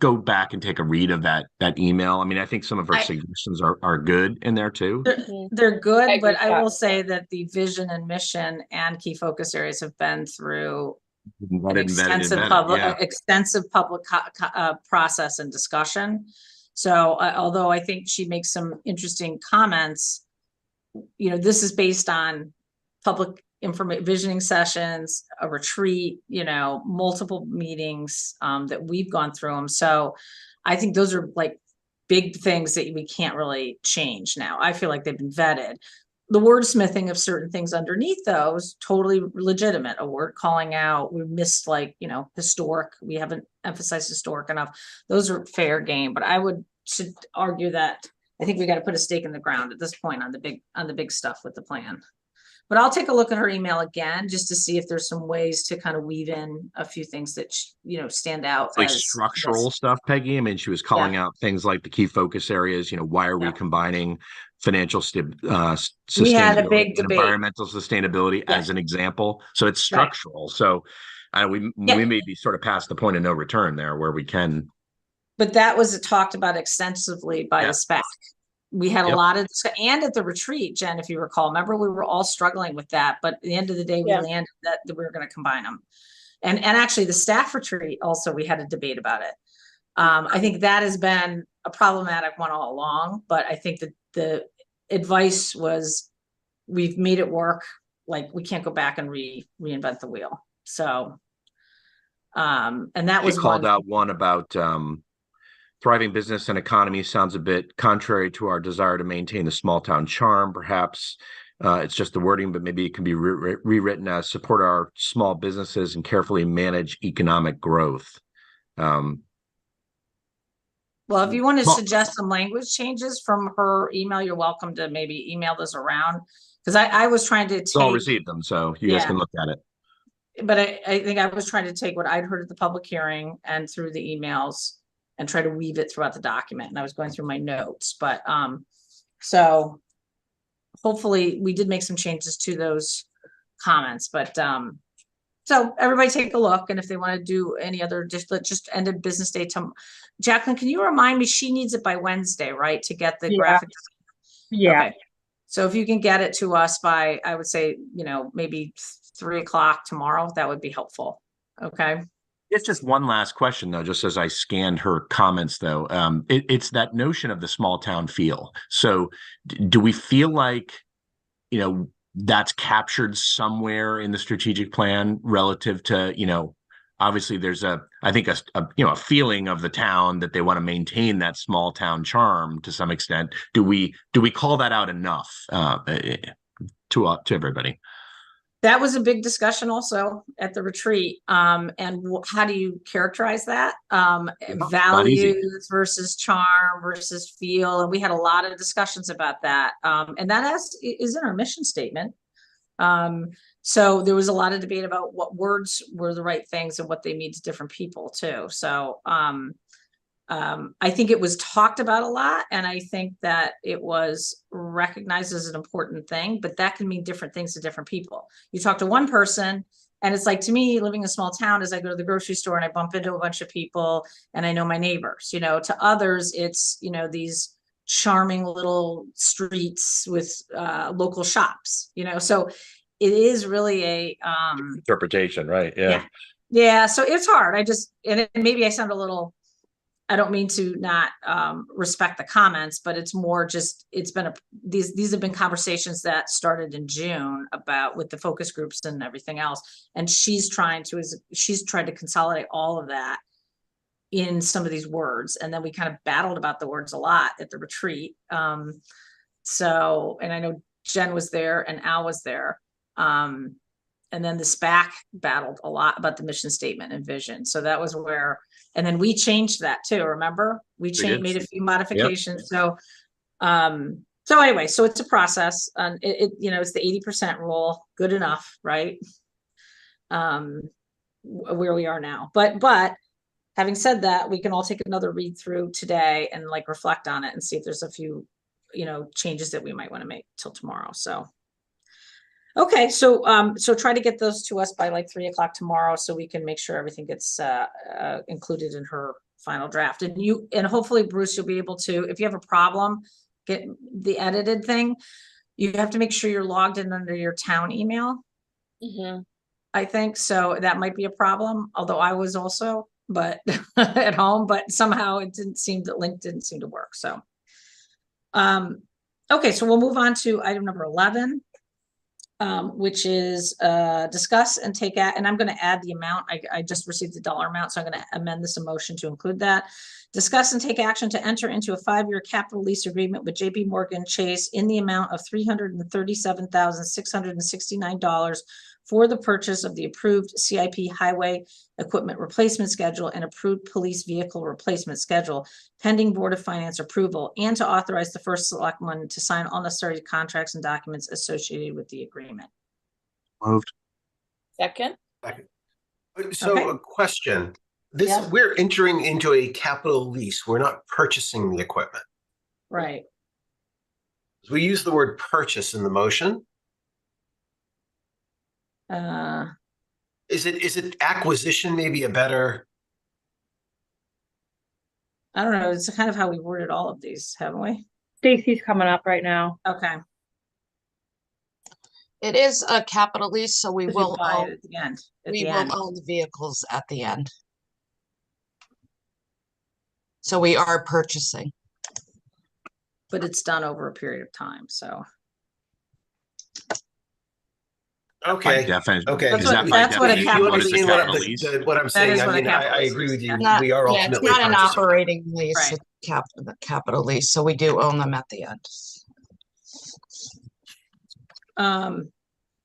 go back and take a read of that email. I mean, I think some of her suggestions are good in there too. They're good, but I will that. say that the vision and mission and key focus areas have been through an extensive public process and discussion. So although I think she makes some interesting comments, this is based on public visioning sessions, a retreat, multiple meetings that we've gone through them. So I think those are like big things that we can't really change now. I feel like they've been vetted. The wordsmithing of certain things underneath those, totally legitimate. A word calling out, we missed historic. We haven't emphasized historic enough. Those are fair game, but should argue that I think we got to put a stake in the ground at this point on the big stuff with the plan. But I'll take a look at her email again, just to see if there's some ways to kind of weave in a few things that, stand out. Like structural stuff, Peggy. I mean, she was calling out things like the key focus areas. Why are we combining financial sustainability, we had a big debate. Environmental sustainability as an example? So it's structural. Right. So we may be sort of past the point of no return there where we can. But that was talked about extensively by the spec. We had a lot of, and at the retreat, Jen, if you recall, remember we were all struggling with that, but at the end of the day, we landed that we were going to combine them. And actually the staff retreat also, we had a debate about it. I think that has been a problematic one all along, but I think that the advice was we've made it work. Like we can't go back and reinvent the wheel. So, and that You was called one. out one about thriving business and economy sounds a bit contrary to our desire to maintain the small town charm. Perhaps it's just the wording, but maybe it can be rewritten as support our small businesses and carefully manage economic growth. Well, if you want to Well- suggest some language changes from her email, you're welcome to maybe email this around. Because I was trying to I'll take, receive them, so you guys Yeah. can look at it. but I think I was trying to take what I'd heard at the public hearing and through the emails and try to weave it throughout the document. And I was going through my notes, but so hopefully we did make some changes to those comments, but so everybody take a look, and if they want to do any other, just end of business day. Jacqueline, can you remind me, she needs it by Wednesday, right, to get the Yeah. graphic? Yeah. Okay. So if you can get it to us by, I would say, maybe 3 o'clock tomorrow, that would be helpful. Okay. It's just one last question, though, just as I scanned her comments, though. It's that notion of the small town feel. So do we feel like, that's captured somewhere in the strategic plan relative to, obviously there's I think a feeling of the town that they want to maintain that small town charm to some extent. Do we call that out enough to everybody? That was a big discussion also at the retreat. And how do you characterize that? not easy. Values versus charm versus feel. And we had a lot of discussions about that. And that is in our mission statement. So there was a lot of debate about what words were the right things and what they mean to different people too. So I think it was talked about a lot, and I think that it was recognized as an important thing, but that can mean different things to different people. You talk to one person, and it's like, to me, living in a small town, as I go to the grocery store and I bump into a bunch of people and I know my neighbors, to others, it's, these charming little streets with local shops, so it is really a Interpretation, right? yeah. So it's hard. And maybe I sound a little, I don't mean to not respect the comments, but it's more just, these have been conversations that started in June with the focus groups and everything else. And she's tried to consolidate all of that in some of these words. And then we kind of battled about the words a lot at the retreat. So, and I know Jen was there and Al was there. And then the SPAC battled a lot about the mission statement and vision. So that was where, and then we changed that too. Remember, we made a few modifications. Yep. So anyway, so it's a process, and it's the 80% rule, good enough, right? Where we are now, but having said that, we can all take another read through today and reflect on it and see if there's a few, changes that we might want to make till tomorrow. So. Okay, so try to get those to us by 3 o'clock tomorrow, so we can make sure everything gets included in her final draft. And hopefully, Bruce, you'll be able to, if you have a problem, get the edited thing. You have to make sure you're logged in under your town email. Mm-hmm. I think so. That might be a problem. Although I was also, but at home, but somehow the link didn't seem to work. So, okay, so we'll move on to item number 11. Which is discuss and take and I'm going to add the amount. I just received the dollar amount, so I'm going to amend this motion to include that. Discuss and take action to enter into a 5-year capital lease agreement with JP Morgan Chase in the amount of $337,669 for the purchase of the approved CIP highway equipment replacement schedule and approved police vehicle replacement schedule, pending Board of Finance approval, and to authorize the first selectman to sign all necessary contracts and documents associated with the agreement. Moved. Second. So Okay. a question. We're entering into a capital lease. We're not purchasing the equipment. Right. We use the word purchase in the motion. Is it acquisition maybe a better? I don't know. It's kind of how we worded all of these, haven't we? Stacy's coming up right now. Okay. It is a capital lease, so we will buy it own, at the end. we will own the vehicles at the end. So we are purchasing. but it's done over a period of time, so. By Okay, definition, okay. That's is that what- by that's what a definition You what is a understand what I'm, capital lease? what I'm saying? is I what a mean, capital I lease agree is, with you. yeah. We are Yeah, it's ultimately not an purchasing them. operating lease, Right. it's capital lease, so we do own them at the end.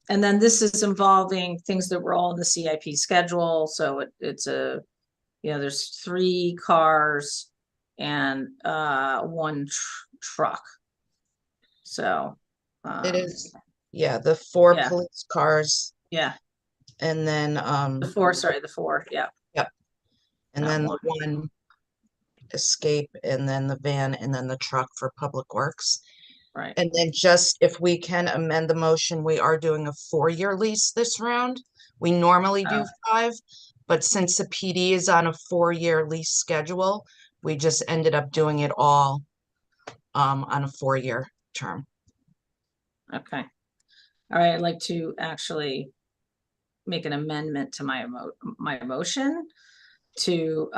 And then this is involving things that were all in the CIP schedule, so it's a, there's 3 cars and, 1 truck. So. It is, yeah, the 4 yeah. police cars Yeah, and then, the 4, yeah. and not then one. the 1 escape and then the van and then the truck for public works. Right. And then just if we can amend the motion, we are doing a 4-year lease this round. We normally do 5, but since the PD is on a 4-year lease schedule, we just ended up doing it all on a 4-year term. Okay. All right, I'd like to actually make an amendment to my motion to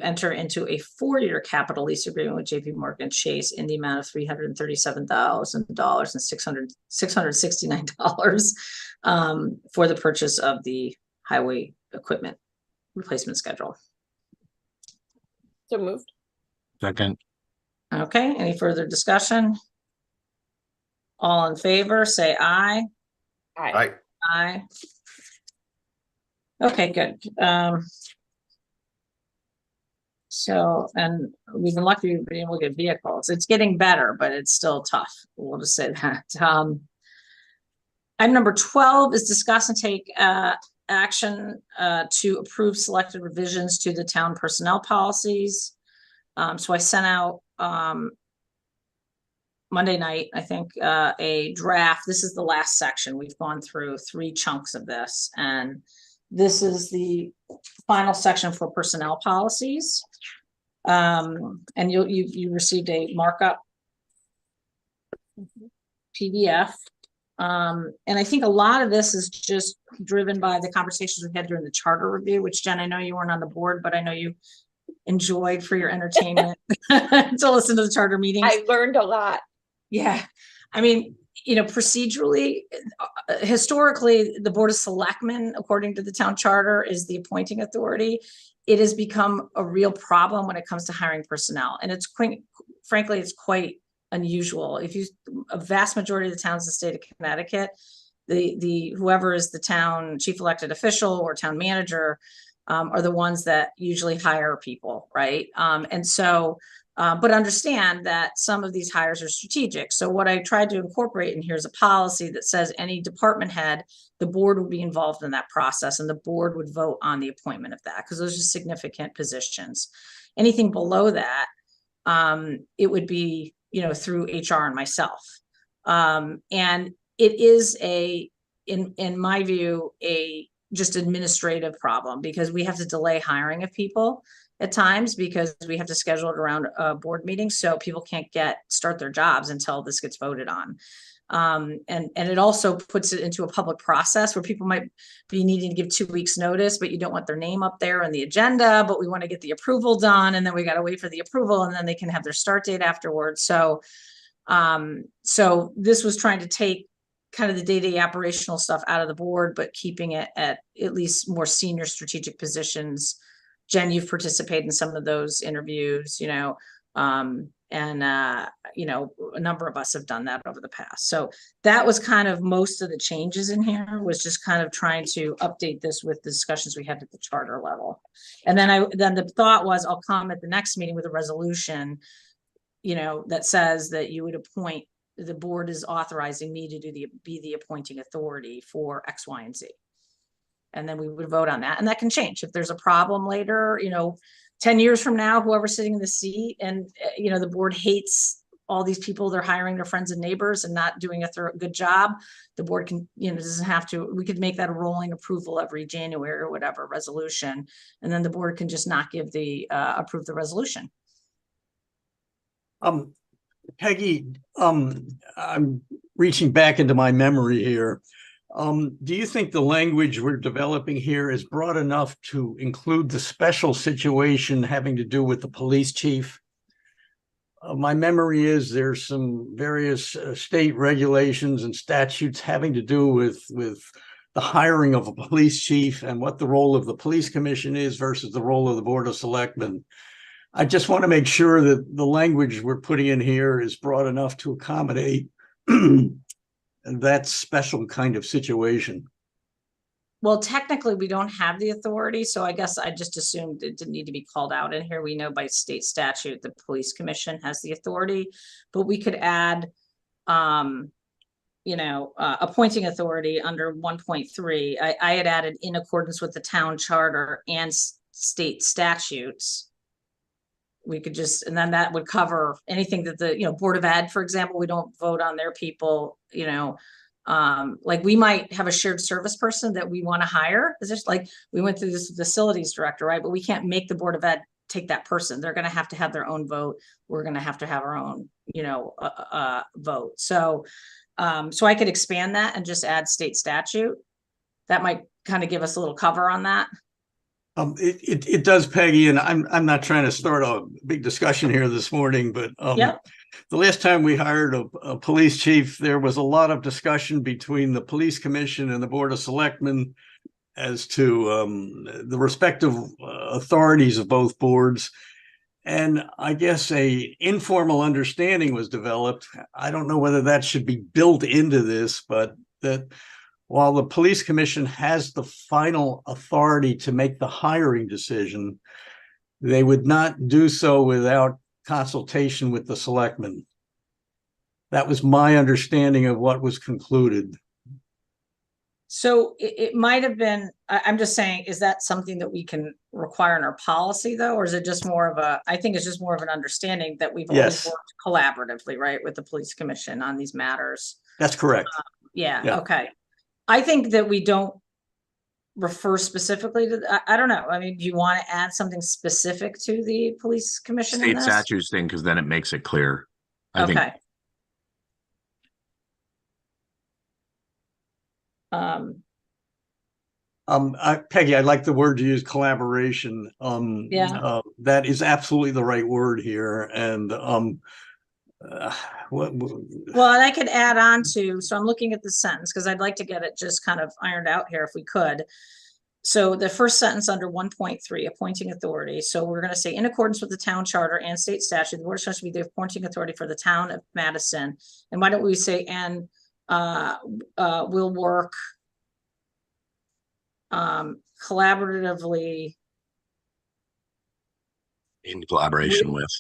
enter into a 4-year capital lease agreement with JP Morgan Chase in the amount of $337,000 and $669 for the purchase of the highway equipment replacement schedule. So moved. Second, Okay, any further discussion? All in favor, say aye. Aye. Aye. Okay, good. So, and we've been lucky we've been able to get vehicles. It's getting better, but it's still tough. We'll just say that. Item number 12 is discuss and take action to approve selected revisions to the town personnel policies. So I sent out Monday night, I think, a draft. This is the last section. We've gone through 3 chunks of this, and this is the final section for personnel policies. And you received a markup PDF. And I think a lot of this is just driven by the conversations we had during the charter review, which, Jen, I know you weren't on the board, but I know you enjoyed for your entertainment to listen to the charter meetings. I learned a lot. Yeah. I mean, procedurally, historically, the Board of Selectmen, according to the town charter, is the appointing authority. It has become a real problem when it comes to hiring personnel. And it's quite, frankly, it's quite unusual. A vast majority of the towns in the state of Connecticut, the whoever is the town chief elected official or town manager are the ones that usually hire people, right? And so, but understand that some of these hires are strategic. So what I tried to incorporate in here is a policy that says any department head, the board would be involved in that process and the board would vote on the appointment of that because those are significant positions. Anything below that, it would be, through HR and myself. And it is in my view, just administrative problem because we have to delay hiring of people at times because we have to schedule it around a board meeting. So people can't start their jobs until this gets voted on. And it also puts it into a public process where people might be needing to give 2 weeks notice, but you don't want their name up there on the agenda, but we want to get the approval done. And then we got to wait for the approval and then they can have their start date afterwards. So, so this was trying to take kind of the day-to-day operational stuff out of the board, but keeping it at least more senior strategic positions. Jen, you've participated in some of those interviews, and a number of us have done that over the past. So that was kind of most of the changes in here was just kind of trying to update this with the discussions we had at the charter level. And then the thought was I'll come at the next meeting with a resolution, that says that you would appoint, the board is authorizing me to be the appointing authority for X, Y, and Z. And then we would vote on that. And that can change if there's a problem later, 10 years from now, whoever's sitting in the seat and, the board hates all these people, they're hiring their friends and neighbors and not doing a good job. The board can, doesn't have to, we could make that a rolling approval every January or whatever resolution. And then the board can just not give approve the resolution. Peggy, I'm reaching back into my memory here. Do you think the language we're developing here is broad enough to include the special situation having to do with the police chief? My memory is there's some various state regulations and statutes having to do with the hiring of a police chief and what the role of the police commission is versus the role of the Board of Selectmen. I just want to make sure that the language we're putting in here is broad enough to accommodate that special kind of situation. Well, technically, we don't have the authority, so I guess I just assumed it didn't need to be called out in here. We know by state statute, the police commission has the authority, but we could add, appointing authority under 1.3. I had added in accordance with the town charter and state statutes. We could just, and then that would cover anything that the, Board of Ed, for example, we don't vote on their people, like we might have a shared service person that we want to hire. It's just like we went through this facilities director, right? But we can't make the Board of Ed take that person. They're going to have their own vote. We're going to have our own, vote. So I could expand that and just add state statute. That might kind of give us a little cover on that. It does, Peggy, and I'm not trying to start a big discussion here this morning, but the last time we hired a police chief, there was a lot of discussion between the police commission and the Board of Selectmen as to the respective authorities of both boards. And I guess a informal understanding was developed. I don't know whether that should be built into this, but that while the police commission has the final authority to make the hiring decision, they would not do so without consultation with the selectmen. That was my understanding of what was concluded. So it might have been, I'm just saying, is that something that we can require in our policy though? Or is it just more of I think it's just more of an understanding that we've always worked collaboratively, right, with the police commission on these matters. That's correct. Yeah. Okay. I think that we don't refer specifically to, I don't know. I mean, do you want to add something specific to the police commission? State statutes thing, because then it makes it clear. I think. Peggy, I like the word you use, collaboration. That is absolutely the right word here. And well, and I could add on to, so I'm looking at the sentence because I'd like to get it just kind of ironed out here if we could. So the first sentence under 1.3, appointing authority. So we're going to say in accordance with the town charter and state statute, the board of selectmen should be the appointing authority for the town of Madison. And why don't we say, and we'll work collaboratively. In collaboration with.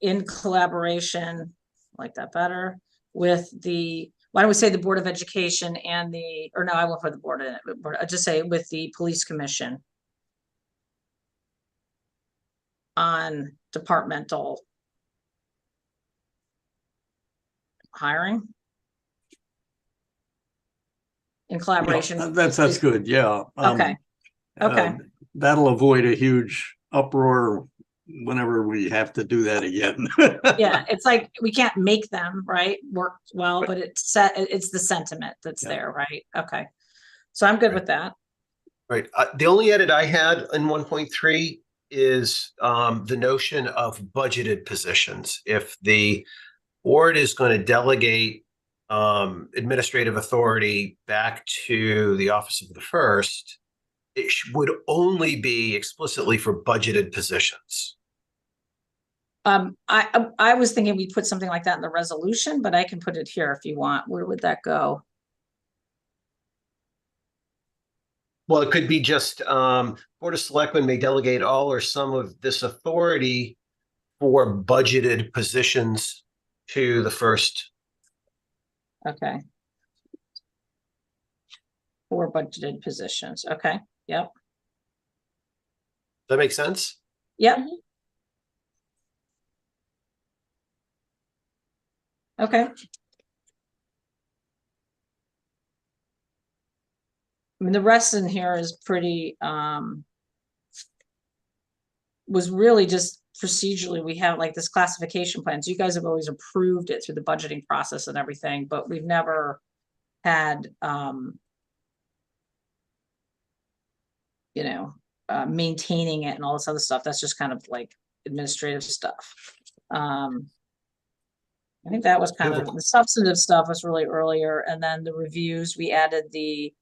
In collaboration, like that better, with the, why don't we say the Board of Education and the, or no, I won't put the board in it, but I'll just say with the police commission on departmental hiring in collaboration. That's good. Yeah. Okay. That'll avoid a huge uproar whenever we have to do that again. Yeah, it's like we can't make them work well, but it's the sentiment that's there, right? Okay, so I'm good with that. Right. The only edit I had in 1.3 is the notion of budgeted positions. If the board is going to delegate administrative authority back to the office of the first, it would only be explicitly for budgeted positions. I was thinking we'd put something like that in the resolution, but I can put it here if you want. Where would that go? Well, it could be just Board of Selectmen may delegate all or some of this authority for budgeted positions to the first. Okay. For budgeted positions. Okay. Yep. Does that make sense? Yep. Okay. I mean, the rest in here is pretty, was really just procedurally, we have like this classification plans. You guys have always approved it through the budgeting process and everything, but we've never had, you know, maintaining it and all this other stuff. That's just kind of like administrative stuff. I think that was kind of the substantive stuff was really earlier, and then the reviews, we added the,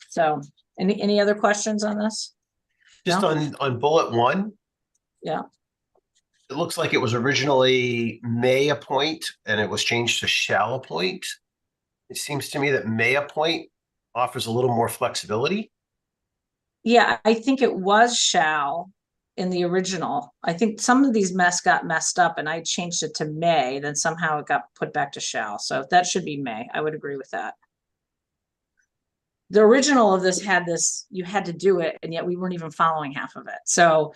so any other questions on this? Just No? on bullet one. Yeah. It looks like it was originally may appoint and it was changed to shall appoint. It seems to me that may appoint offers a little more flexibility. Yeah, I think it was shall in the original. I think some of these got messed up and I changed it to may, then somehow it got put back to shall. So that should be may. I would agree with that. The original of this had this, you had to do it, and yet we weren't even following half of it. So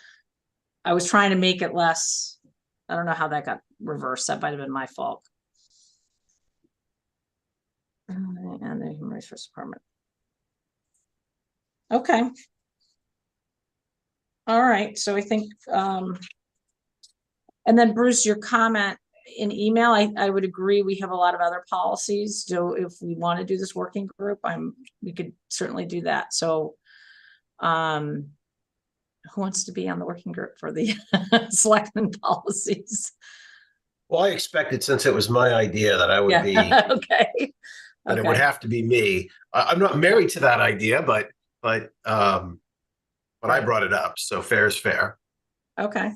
I was trying to make it less, I don't know how that got reversed. That might have been my fault. And the Human Resource Department. Okay. All right, so I think, and then Bruce, your comment in email, I would agree, we have a lot of other policies. So if we want to do this working group, we could certainly do that. So, who wants to be on the working group for the selectmen policies? Well, I expected, since it was my idea, that I would be, Okay. that it would have to be me. I'm not married to that idea, but I brought it up, so fair is fair. Okay.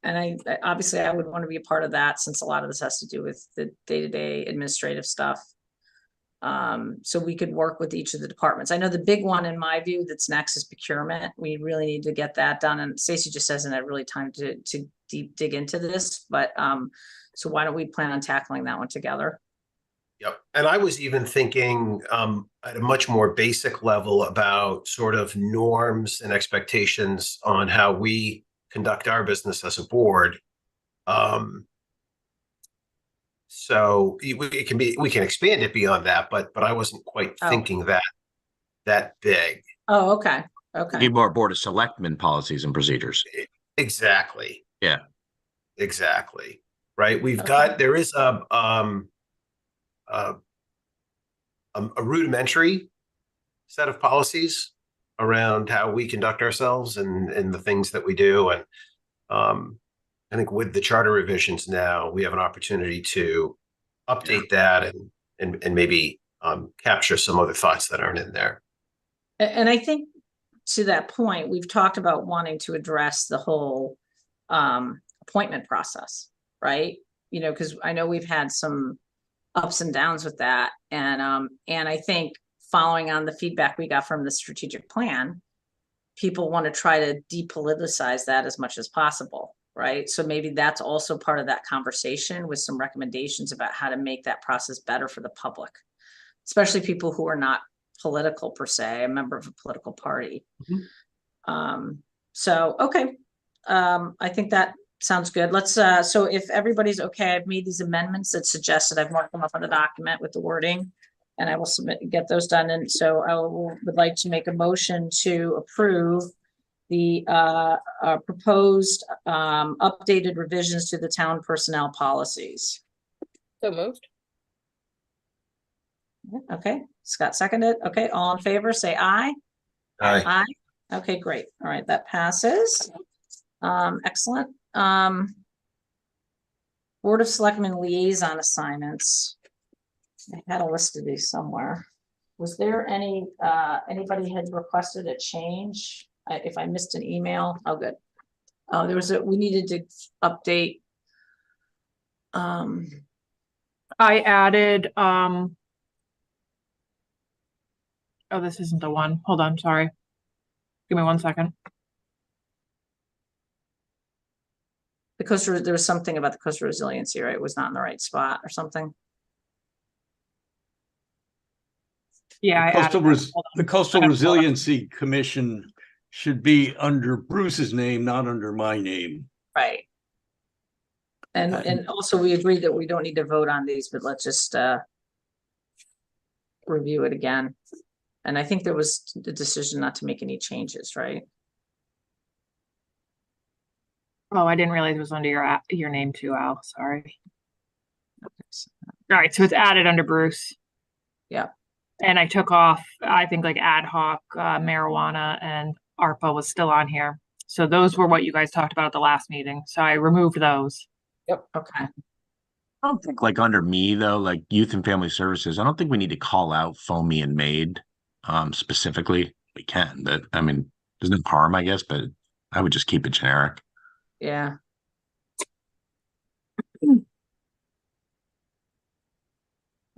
And I obviously I would want to be a part of that, since a lot of this has to do with the day-to-day administrative stuff. So we could work with each of the departments. I know the big one in my view that's next is procurement. We really need to get that done. And Stacy just hasn't had really time to deep dig into this, but so why don't we plan on tackling that one together? Yep. And I was even thinking at a much more basic level about sort of norms and expectations on how we conduct our business as a board. So it can be, we can expand it beyond that, but I wasn't quite thinking that big. Oh, okay. Okay. Be more Board of Selectmen policies and procedures. Exactly. Yeah. Exactly. Right. We've got, there is a rudimentary set of policies around how we conduct ourselves and the things that we do. And I think with the charter revisions now, we have an opportunity to update that and maybe capture some other thoughts that aren't in there. And I think to that point, we've talked about wanting to address the whole appointment process, right? You know, because I know we've had some ups and downs with that. And I think following on the feedback we got from the strategic plan, people want to try to depoliticize that as much as possible, right? So maybe that's also part of that conversation with some recommendations about how to make that process better for the public, especially people who are not political per se, a member of a political party. So, okay. I think that sounds good. Let's, so if everybody's okay, I've made these amendments that suggested, I've marked them up on the document with the wording, and I will get those done. And so I would like to make a motion to approve the proposed updated revisions to the town personnel policies. So moved. Okay, Scott seconded. Okay, all in favor, say aye. Aye. Aye. Okay, great. All right, that passes. Excellent. Board of Selectmen liaison assignments. I had a list of these somewhere. Was there any, anybody had requested a change? If I missed an email, oh, good. There was we needed to update. I added, oh, this isn't the one. Hold on, sorry. Give me 1 second. The coastal, there was something about the coastal resiliency, right? It was not in the right spot or something. Yeah, The Coastal Resiliency Commission should be under Bruce's name, not under my name. Right. And also we agreed that we don't need to vote on these, but let's just review it again. And I think there was the decision not to make any changes, right? Oh, I didn't realize it was under your name too, Al. Sorry. All right, so it's added under Bruce. Yeah. And I took off, I think like ad hoc marijuana and ARPA was still on here. So those were what you guys talked about at the last meeting. So I removed those. Yep, okay. I don't think like under me though, like youth and family services, I don't think we need to call out foamy and maid specifically. We can, but I mean, there's no harm, I guess, but I would just keep it generic. Yeah.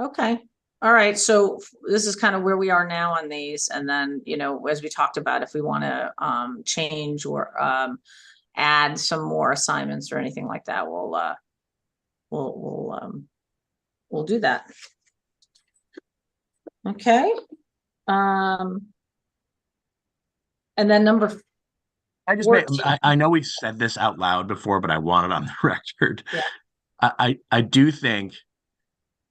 Okay. All right. So this is kind of where we are now on these. And then, you know, as we talked about, if we want to change or add some more assignments or anything like that, we'll do that. Okay. And then I know we've said this out loud before, but I want it on the record. Yeah. I do think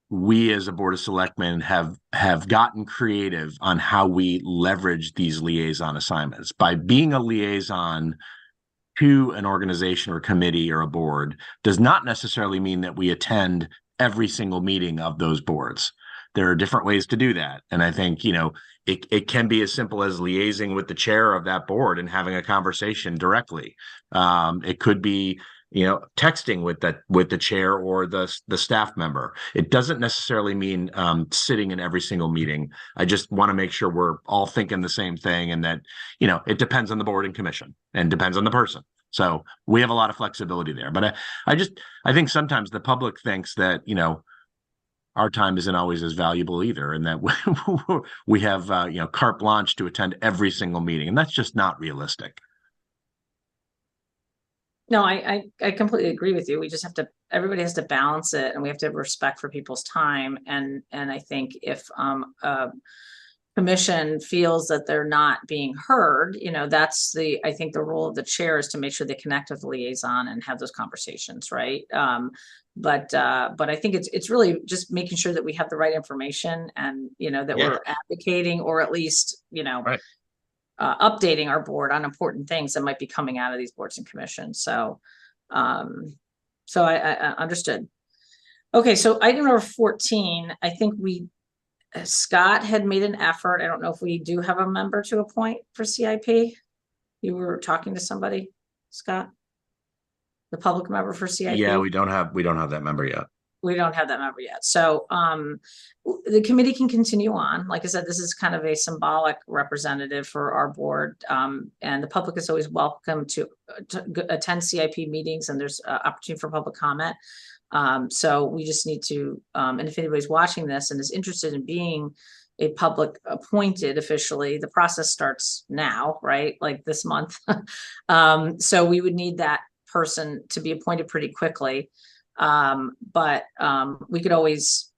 we as a board of selectmen have gotten creative on how we leverage these liaison assignments. By being a liaison to an organization or committee or a board does not necessarily mean that we attend every single meeting of those boards. There are different ways to do that. And I think, you know, it can be as simple as liaising with the chair of that board and having a conversation directly. It could be, you know, texting with the chair or the staff member. It doesn't necessarily mean sitting in every single meeting. I just want to make sure we're all thinking the same thing, and that, you know, it depends on the board and commission and depends on the person. So we have a lot of flexibility there. But I think sometimes the public thinks that, you know, our time isn't always as valuable either, and that we have you know, carte blanche to attend every single meeting, and that's just not realistic. No, I completely agree with you. We just have to, everybody has to balance it, and we have to have respect for people's time. And I think if commission feels that they're not being heard, you know, that's I think the role of the chair is to make sure they connect with the liaison and have those conversations, right? But I think it's really just making sure that we have the right information, and, you know, that we're advocating, or at least, you know, right, updating our board on important things that might be coming out of these boards and commissions. So, I understood. Okay, so item number 14, I think Scott had made an effort. I don't know if we do have a member to appoint for CIP. You were talking to somebody, Scott? The public member for CIP? Yeah, we don't have that member yet. We don't have that member yet. So the committee can continue on. Like I said, this is kind of a symbolic representative for our board. And the public is always welcome to attend CIP meetings, and there's opportunity for public comment. So we just need to, and if anybody's watching this and is interested in being a public appointed officially, the process starts now, right? Like this month. So we would need that person to be appointed pretty quickly. But we could always,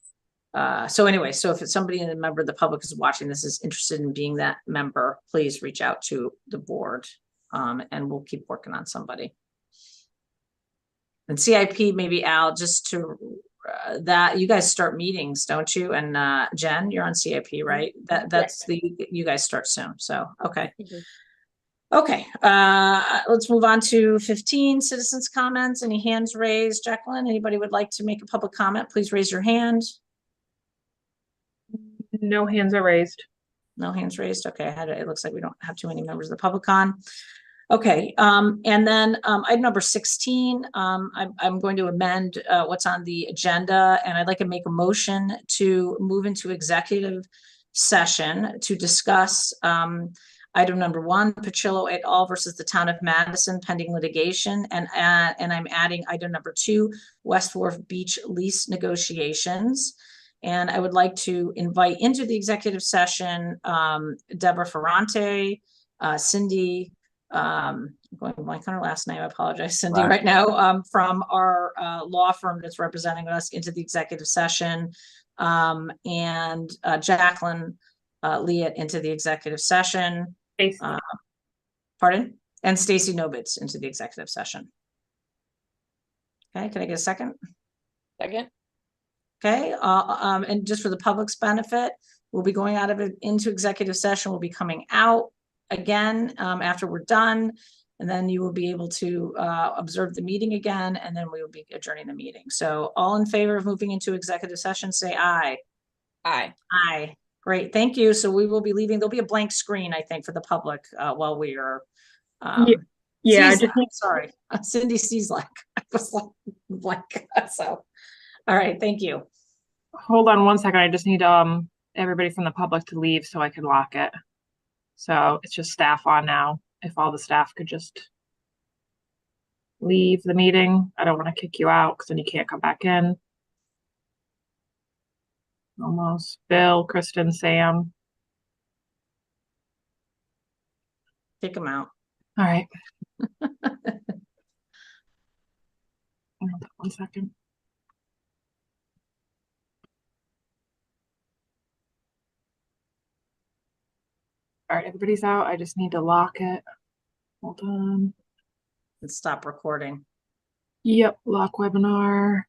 so anyway, so if it's somebody in a member of the public is watching this is interested in being that member, please reach out to the board, and we'll keep working on somebody. And CIP, maybe Al, just to that you guys start meetings, don't you? And Jen, you're on CIP, right? That's you guys start soon. So okay. Okay, let's move on to 15, citizens' comments. Any hands raised? Jacqueline, anybody would like to make a public comment? Please raise your hand. No hands are raised. No hands raised. Okay, it looks like we don't have too many members of the public on. Okay, and then item number 16, I'm going to amend what's on the agenda, and I'd like to make a motion to move into executive session to discuss item number 1, Pacillo et al. Versus the town of Madison pending litigation, and I'm adding item number 2, West Wharf Beach lease negotiations. And I would like to invite into the executive session Deborah Ferrante, Cindy, I'm going blank on her last name, I apologize, Cindy, right now, from our law firm that's representing us into the executive session, and Jacqueline Leatt into the executive session. Pardon? And Stacy Nobitz into the executive session. Okay, can I get a second? Second. Okay, and just for the public's benefit, we'll be going out of it into executive session. We'll be coming out again after we're done, and then you will be able to observe the meeting again, and then we will be adjourning the meeting. So all in favor of moving into executive session, say aye. Aye. Aye. Great, thank you. So we will be leaving. There'll be a blank screen, I think, for the public while we are. Yeah, I Cieslak, just need, sorry, Cindy Cieslak. I was like blank. So, all right, thank you. hold on one second. I just need everybody from the public to leave so I can lock it. So it's just staff on now. If all the staff could just leave the meeting. I don't want to kick you out because then you can't come back in. Almost. Bill, Kristen, Sam. Kick them out. All right. Hold on 1 second. All right, everybody's out. I just need to lock it. Hold on. And stop recording. Yep, lock webinar.